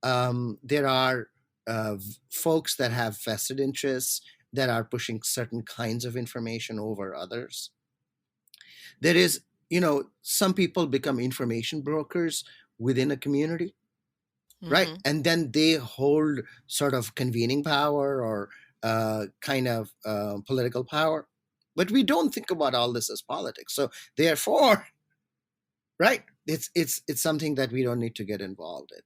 There are folks that have vested interests that are pushing certain kinds of information over others. There is, some people become information brokers within a community, right? Mm-hmm. And then they hold sort of convening power or kind of political power. But we don't think about all this as politics. So therefore, right, it's something that we don't need to get involved in.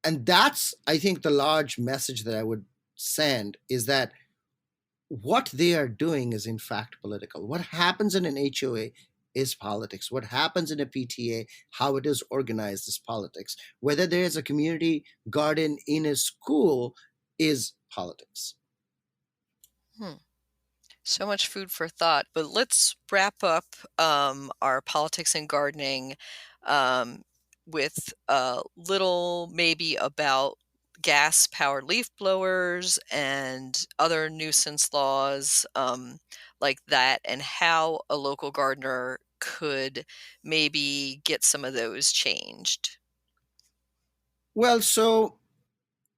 And that's, I think, the large message that I would send is that what they are doing is in fact political. What happens in an HOA is politics. What happens in a PTA, how it is organized, is politics. Whether there is a community garden in a school is politics. Hmm. So much food for thought. But let's wrap up our politics and gardening um, with a little maybe about gas powered leaf blowers and other nuisance laws like that, and how a local gardener could maybe get some of those changed. Well, so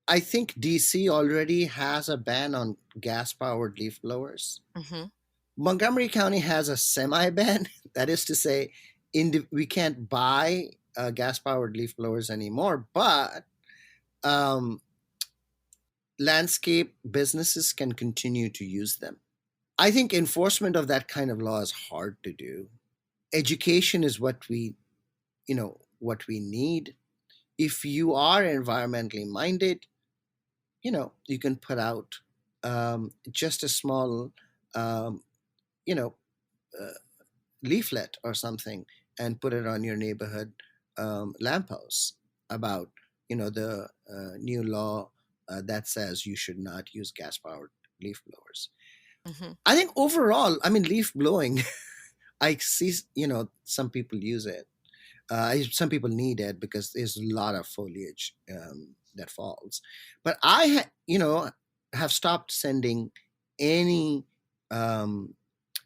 I think DC already has a ban on gas powered leaf blowers. Hmm. Montgomery County has a semi ban. That is to say, we can't buy gas powered leaf blowers anymore, but um, landscape businesses can continue to use them. I think enforcement of that kind of law is hard to do. Education is what we need. If you are environmentally minded, you can put out just a small, um, you know, uh, leaflet or something and put it on your neighborhood lamppost about, the new law that says you should not use gas powered leaf blowers. Hmm. I think overall, I mean, leaf blowing, I see, some people use it. Some people need it because there's a lot of foliage that falls. But have stopped sending any um,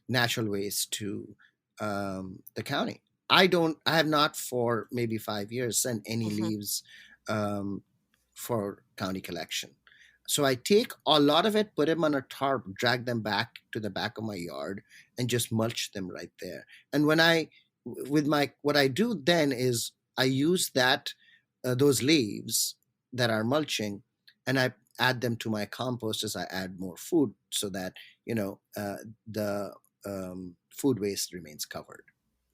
natural waste to the county. I have not for maybe 5 years sent any Hmm. leaves um, for county collection. So I take a lot of it, put them on a tarp, drag them back to the back of my yard, and just mulch them right there. And what I do then is I use those leaves that are mulching, and I add them to my compost as I add more food, so that the food waste remains covered.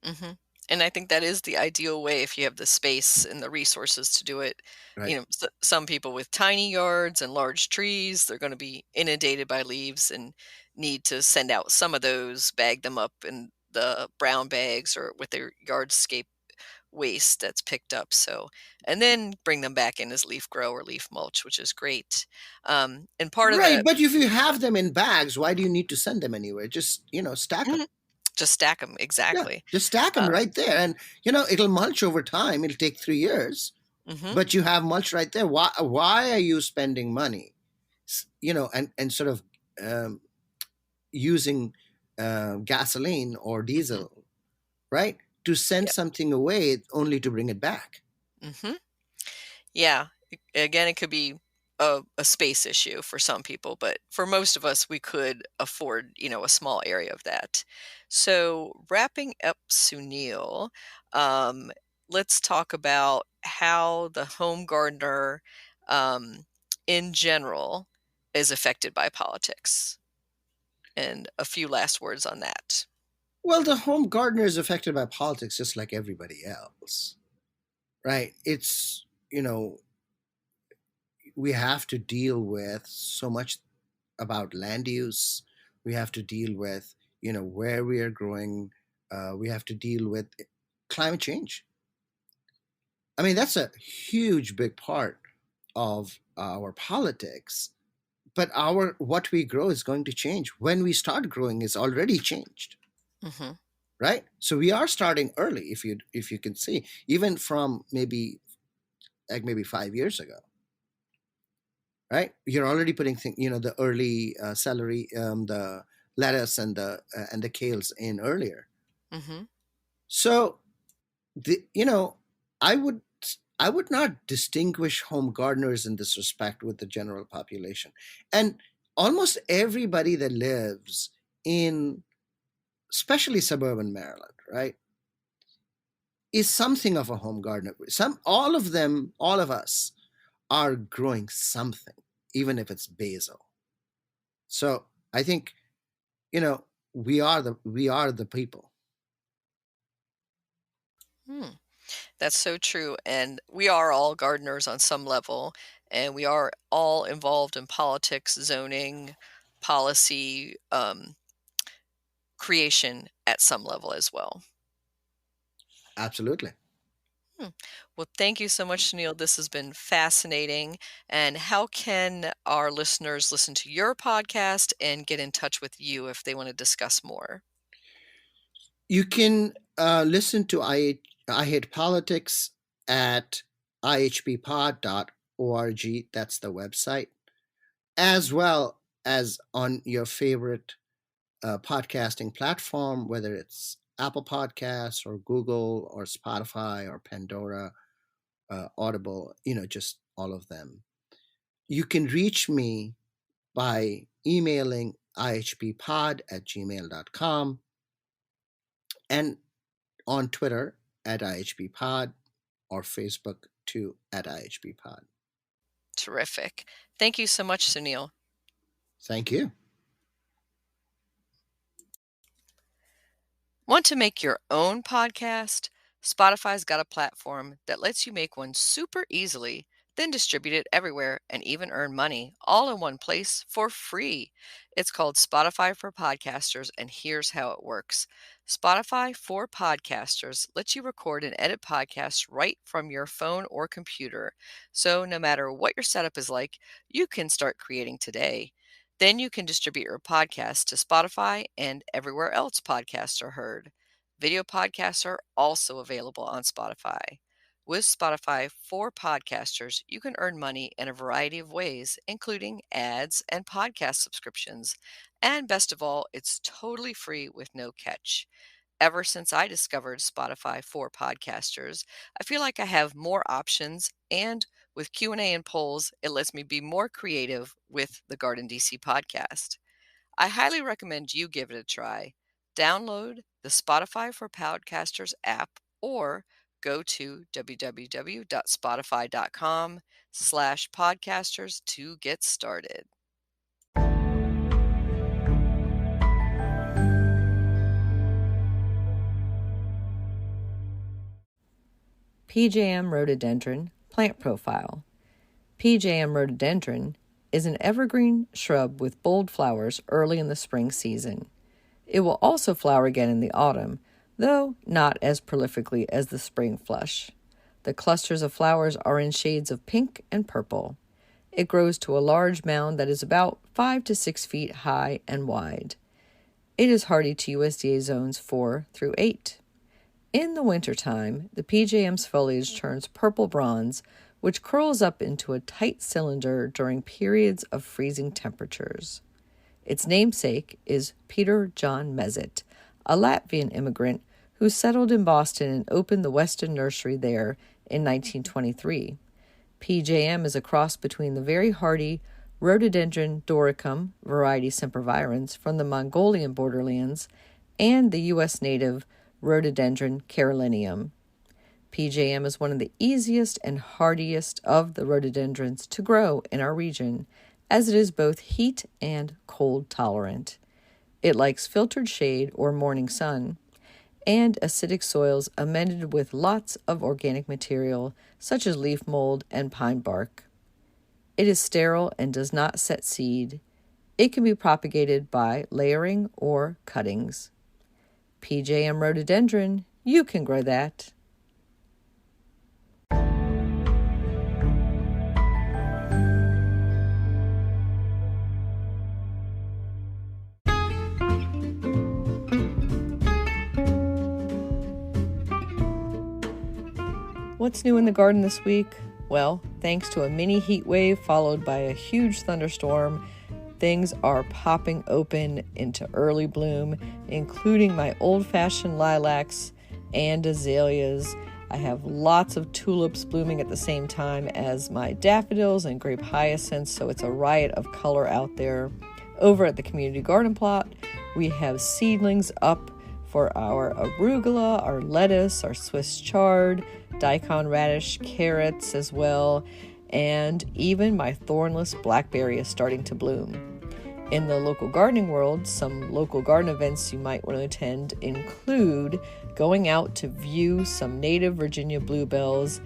Hmm. And I think that is the ideal way if you have the space and the resources to do it. Right. Some people with tiny yards and large trees, they're going to be inundated by leaves and need to send out some of those, bag them up in the brown bags or with their yardscape waste that's picked up. So, and then bring them back in as leaf grow or leaf mulch, which is great. And part of Right, the but if you have them in bags, why do you need to send them anywhere? Just stack them. Mhm. Just stack them Yeah, exactly. just stack them Uh, right there, and it'll mulch over time. It'll take 3 years, mhm. but you have mulch right there. Why are you spending money? And sort of um, using gasoline or Mhm. diesel, right, to send Yep. something away only to bring it back. Mhm. Yeah. Again, it could be a space issue for some people, but for most of us, we could afford, a small area of that. So, wrapping up, Sunil, um, let's talk about how the home gardener in general is affected by politics? And a few last words on that. Well, the home gardener is affected by politics just like everybody else, right? It's, we have to deal with so much about land use. We have to deal with, where we are growing. We have to deal with climate change. I mean, that's a huge, big part of our politics. But what we grow is going to change. When we start growing, is already changed, Mm-hmm. right? So we are starting early. If you can see, even from maybe 5 years ago, right? You're already putting the early celery, the lettuce, and the kales in earlier. Mm-hmm. So the you know I would not distinguish home gardeners in this respect with the general population. And almost everybody that lives in especially suburban Maryland, right, is something of a home gardener. All of them, all of us are growing something, even if it's basil. So I think, we are the people. Hmm. That's so true. And we are all gardeners on some level, and we are all involved in politics, zoning, policy, creation at some level as well. Absolutely. Hmm. Well, thank you so much, Sunil. This has been fascinating. And how can our listeners listen to your podcast and get in touch with you if they want to discuss more? You can listen to I Hate Politics at ihbpod.org. That's the website, as well as on your favorite podcasting platform, whether it's Apple Podcasts or Google or Spotify or Pandora, Audible, just all of them. You can reach me by emailing ihbpod@gmail.com and on Twitter at ihbpod or Facebook too at ihbpod. Terrific. Thank you so much, Sunil. Thank you. Want to make your own podcast? Spotify's got a platform that lets you make one super easily, then distribute it everywhere and even earn money all in one place for free. It's called Spotify for Podcasters, and here's how it works. Spotify for Podcasters lets you record and edit podcasts right from your phone or computer. So no matter what your setup is like, you can start creating today. Then you can distribute your podcast to Spotify and everywhere else podcasts are heard. Video podcasts are also available on Spotify. With Spotify for podcasters, you can earn money in a variety of ways, including ads and podcast subscriptions. And best of all, it's totally free with no catch. Ever since I discovered Spotify for podcasters, I feel like I have more options, and with Q&A and polls, it lets me be more creative with the GardenDC podcast. I highly recommend you give it a try. Download the Spotify for Podcasters app or go to www.spotify.com/podcasters to get started. PJM Rhododendron Plant Profile. PJM Rhododendron is an evergreen shrub with bold flowers early in the spring season. It will also flower again in the autumn, though not as prolifically as the spring flush. The clusters of flowers are in shades of pink and purple. It grows to a large mound that is about 5 to 6 feet high and wide. It is hardy to USDA zones 4 through 8. In the wintertime, the PJM's foliage turns purple bronze, which curls up into a tight cylinder during periods of freezing temperatures. Its namesake is Peter John Mezit, a Latvian immigrant who settled in Boston and opened the Weston Nursery there in 1923. PJM is a cross between the very hardy Rhododendron doricum variety sempervirens from the Mongolian borderlands and the U.S. native Rhododendron carolinum. PJM is one of the easiest and hardiest of the rhododendrons to grow in our region, as it is both heat and cold tolerant. It likes filtered shade or morning sun, and acidic soils amended with lots of organic material, such as leaf mold and pine bark. It is sterile and does not set seed. It can be propagated by layering or cuttings. PJM Rhododendron, you can grow that. What's new in the garden this week? Well, thanks to a mini heat wave followed by a huge thunderstorm, things are popping open into early bloom, including my old-fashioned lilacs and azaleas. I have lots of tulips blooming at the same time as my daffodils and grape hyacinths, so it's a riot of color out there. Over at the community garden plot, we have seedlings up for our arugula, our lettuce, our Swiss chard, daikon radish, carrots as well, and even my thornless blackberry is starting to bloom. In the local gardening world, some local garden events you might want to attend include going out to view some native Virginia bluebells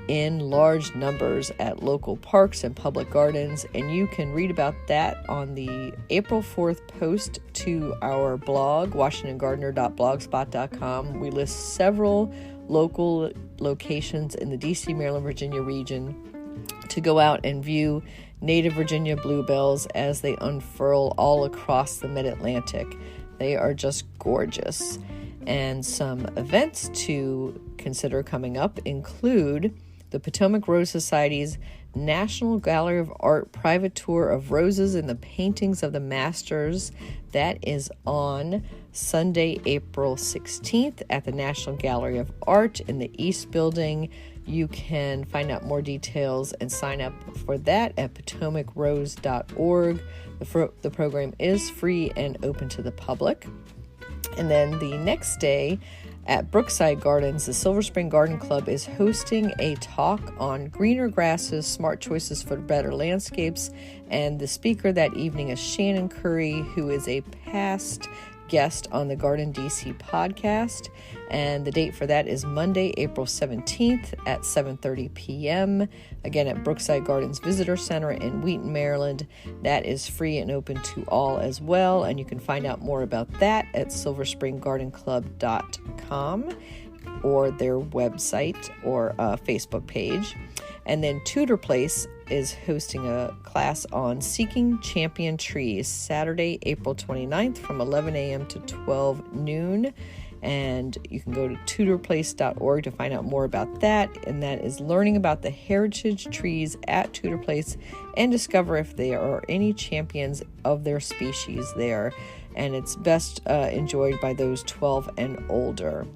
in large numbers at local parks and public gardens, and you can read about that on the April 4th post to our blog, washingtongardener.blogspot.com. We list several local locations in the DC, Maryland, Virginia region to go out and view native Virginia bluebells as they unfurl all across the mid-Atlantic. They are just gorgeous. And some events to consider coming up include the Potomac Rose Society's National Gallery of Art private tour of roses and the paintings of the masters. That is on Sunday, April 16th at the National Gallery of Art in the East Building. You can find out more details and sign up for that at potomacriose.org. The program is free and open to the public. And then the next day at Brookside Gardens, the Silver Spring Garden Club is hosting a talk on greener grasses, smart choices for better landscapes. And the speaker that evening is Shannon Curry, who is a past guest on the GardenDC podcast. And the date for that is Monday, April 17th at 7:30 p.m. Again, at Brookside Gardens Visitor Center in Wheaton, Maryland. That is free and open to all as well. And you can find out more about that at silverspringgardenclub.com or their website or Facebook page. And then Tudor Place is hosting a class on Seeking Champion Trees, Saturday, April 29th from 11 a.m. to 12 noon. And you can go to tudorplace.org to find out more about that. And that is learning about the heritage trees at Tudor Place and discover if there are any champions of their species there. And it's best enjoyed by those 12 and older.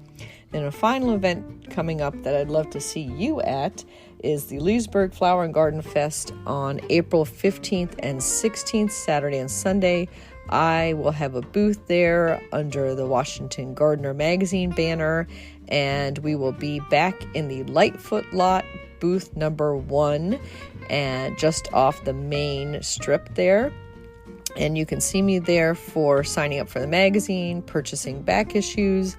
Then a final event coming up that I'd love to see you at is the Leesburg Flower and Garden Fest on April 15th and 16th, Saturday and Sunday. I will have a booth there under the Washington Gardener magazine banner, and we will be back in the Lightfoot lot, booth number 1, and just off the main strip there. And you can see me there for signing up for the magazine, purchasing back issues,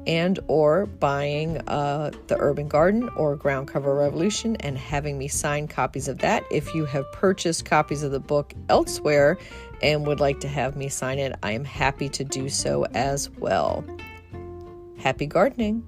and or buying the Urban Garden or Groundcover Revolution and having me sign copies of that. If you have purchased copies of the book elsewhere and would like to have me sign it, I am happy to do so as well. Happy gardening!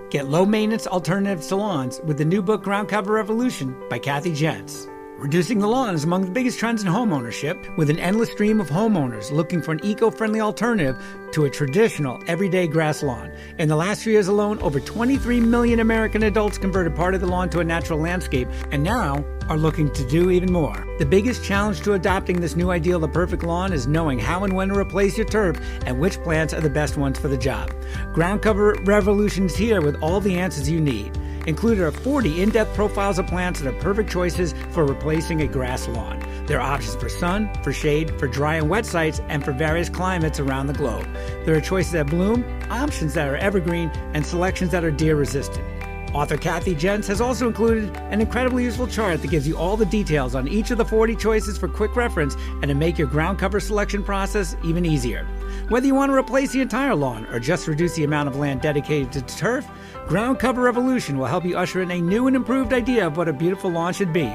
Get low-maintenance alternatives to lawns with the new book Groundcover Revolution by Kathy Jentz. Reducing the lawn is among the biggest trends in homeownership, with an endless stream of homeowners looking for an eco-friendly alternative to a traditional everyday grass lawn. In the last 3 years alone, over 23 million American adults converted part of the lawn to a natural landscape, and now are looking to do even more. The biggest challenge to adopting this new ideal of the perfect lawn is knowing how and when to replace your turf and which plants are the best ones for the job. Groundcover Revolution is here with all the answers you need. included are 40 in-depth profiles of plants that are perfect choices for replacing a grass lawn. There are options for sun, for shade, for dry and wet sites, and for various climates around the globe. There are choices that bloom, options that are evergreen, and selections that are deer-resistant. Author Kathy Jentz has also included an incredibly useful chart that gives you all the details on each of the 40 choices for quick reference and to make your ground cover selection process even easier. Whether you want to replace the entire lawn or just reduce the amount of land dedicated to turf, Ground Cover Revolution will help you usher in a new and improved idea of what a beautiful lawn should be.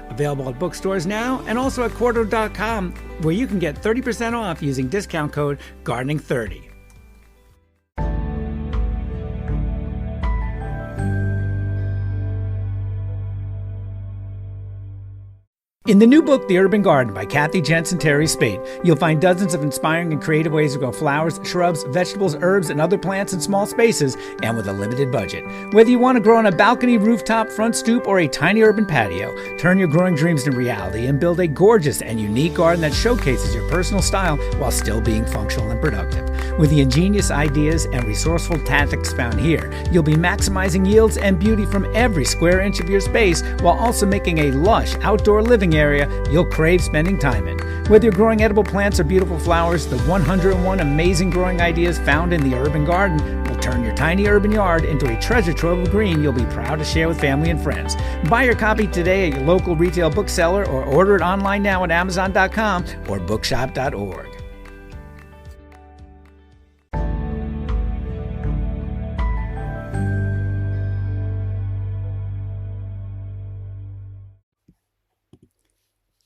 Available at bookstores now and also at Quarto.com, where you can get 30% off using discount code GARDENING30. In the new book, The Urban Garden by Kathy Jentz and Teri Speight, you'll find dozens of inspiring and creative ways to grow flowers, shrubs, vegetables, herbs, and other plants in small spaces and with a limited budget. Whether you want to grow on a balcony, rooftop, front stoop, or a tiny urban patio, turn your growing dreams into reality and build a gorgeous and unique garden that showcases your personal style while still being functional and productive. With the ingenious ideas and resourceful tactics found here, you'll be maximizing yields and beauty from every square inch of your space while also making a lush outdoor living area you'll crave spending time in. Whether you're growing edible plants or beautiful flowers, the 101 amazing growing ideas found in the Urban Garden will turn your tiny urban yard into a treasure trove of green you'll be proud to share with family and friends. Buy your copy today at your local retail bookseller or order it online now at Amazon.com or bookshop.org.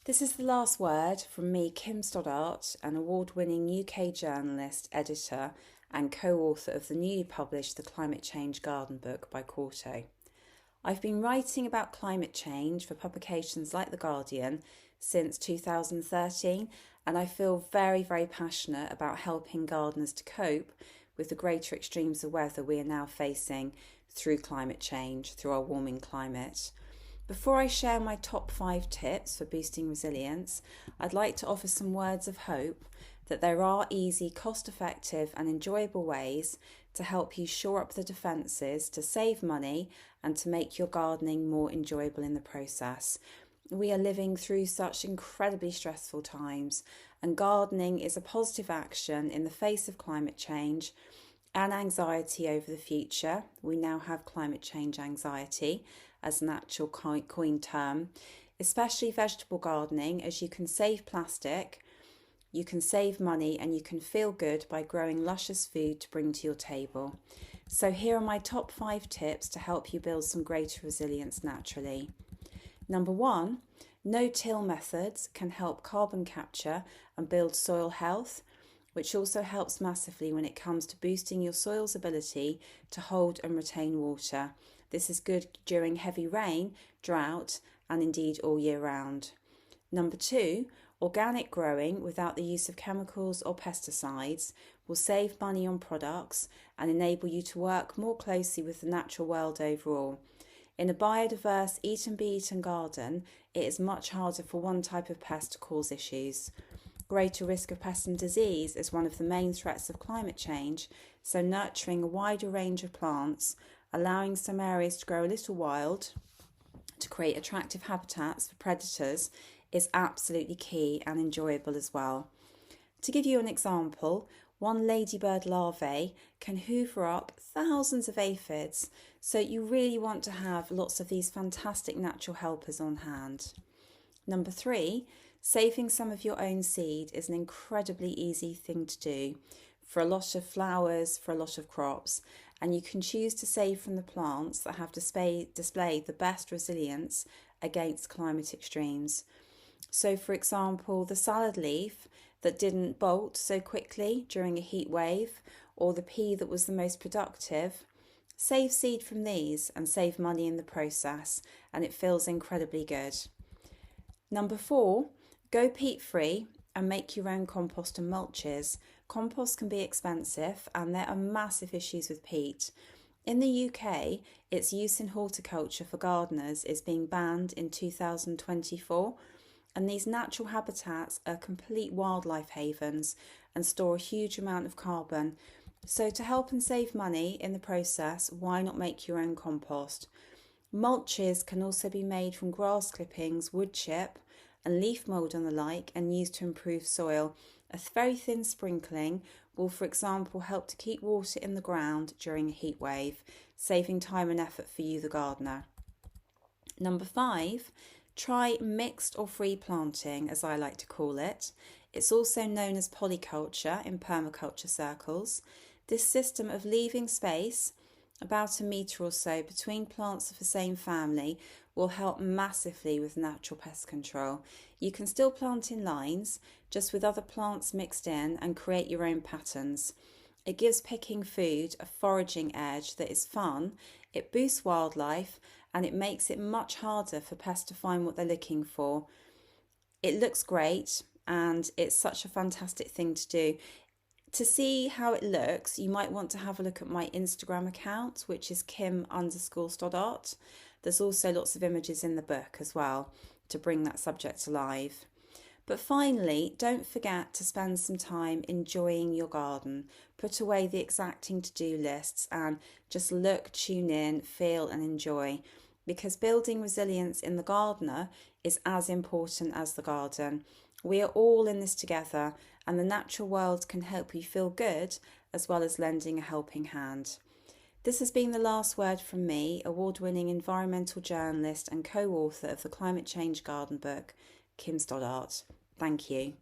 This is the last word from me, Kim Stoddart, an award-winning UK journalist, editor and co-author of the newly published The Climate Change Garden book by Quarto. I've been writing about climate change for publications like The Guardian since 2013, and I feel very, very passionate about helping gardeners to cope with the greater extremes of weather we are now facing through climate change, through our warming climate. Before I share my top 5 tips for boosting resilience, I'd like to offer some words of hope that there are easy, cost-effective and enjoyable ways to help you shore up the defences, to save money and to make your gardening more enjoyable in the process. We are living through such incredibly stressful times, and gardening is a positive action in the face of climate change and anxiety over the future. We now have climate change anxiety as an actual coined term, especially vegetable gardening, as you can save plastic, you can save money, and you can feel good by growing luscious food to bring to your table. So here are my top 5 tips to help you build some greater resilience naturally. Number 1, no-till methods can help carbon capture and build soil health, which also helps massively when it comes to boosting your soil's ability to hold and retain water. This is good during heavy rain, drought, and indeed all year round. Number 2, organic growing without the use of chemicals or pesticides will save money on products and enable you to work more closely with the natural world overall. In a biodiverse eat and be eaten garden, it is much harder for one type of pest to cause issues. Greater risk of pest and disease is one of the main threats of climate change, so nurturing a wider range of plants, allowing some areas to grow a little wild to create attractive habitats for predators is absolutely key and enjoyable as well. To give you an example, one ladybird larvae can hoover up thousands of aphids, so you really want to have lots of these fantastic natural helpers on hand. Number 3, saving some of your own seed is an incredibly easy thing to do for a lot of flowers, for a lot of crops, and you can choose to save from the plants that have displayed the best resilience against climate extremes. So for example, the salad leaf that didn't bolt so quickly during a heat wave, or the pea that was the most productive, save seed from these and save money in the process, and it feels incredibly good. Number 4, go peat free and make your own compost and mulches. Compost can be expensive and there are massive issues with peat. In the UK, its use in horticulture for gardeners is being banned in 2024, and these natural habitats are complete wildlife havens and store a huge amount of carbon. So to help and save money in the process, why not make your own compost? Mulches can also be made from grass clippings, wood chip, and leaf mould and the like, and used to improve soil. A very thin sprinkling will, for example, help to keep water in the ground during a heat wave, saving time and effort for you, the gardener. Number 5, try mixed or free planting, as I like to call it. It's also known as polyculture in permaculture circles. This system of leaving space, about a metre or so, between plants of the same family will help massively with natural pest control. You can still plant in lines, just with other plants mixed in, and create your own patterns. It gives picking food a foraging edge that is fun, it boosts wildlife, and it makes it much harder for pests to find what they're looking for. It looks great, and it's such a fantastic thing to do. To see how it looks, you might want to have a look at my Instagram account, which is Kim_Stoddart. There's also lots of images in the book as well to bring that subject alive. But finally, don't forget to spend some time enjoying your garden. Put away the exacting to-do lists and just look, tune in, feel and enjoy. Because building resilience in the gardener is as important as the garden. We are all in this together, and the natural world can help you feel good as well as lending a helping hand. This has been the last word from me, award-winning environmental journalist and co-author of the Climate Change Garden book, Kim Stoddart. Thank you.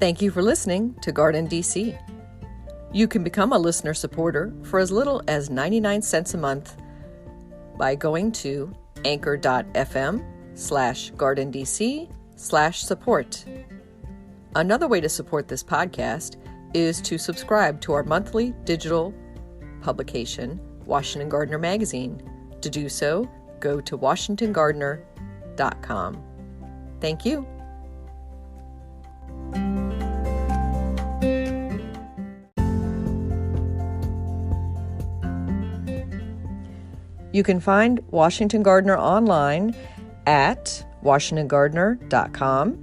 Thank you for listening to GardenDC. You can become a listener supporter for as little as 99 cents a month by going to anchor.fm/GardenDC/support. Another way to support this podcast is to subscribe to our monthly digital publication, Washington Gardener Magazine. To do so, go to washingtongardener.com. Thank you. You can find Washington Gardener online at washingtongardener.com,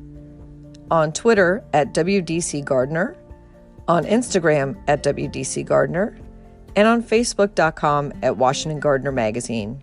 on Twitter at WDC Gardener, on Instagram at WDC Gardener, and on Facebook.com at Washington Gardener Magazine.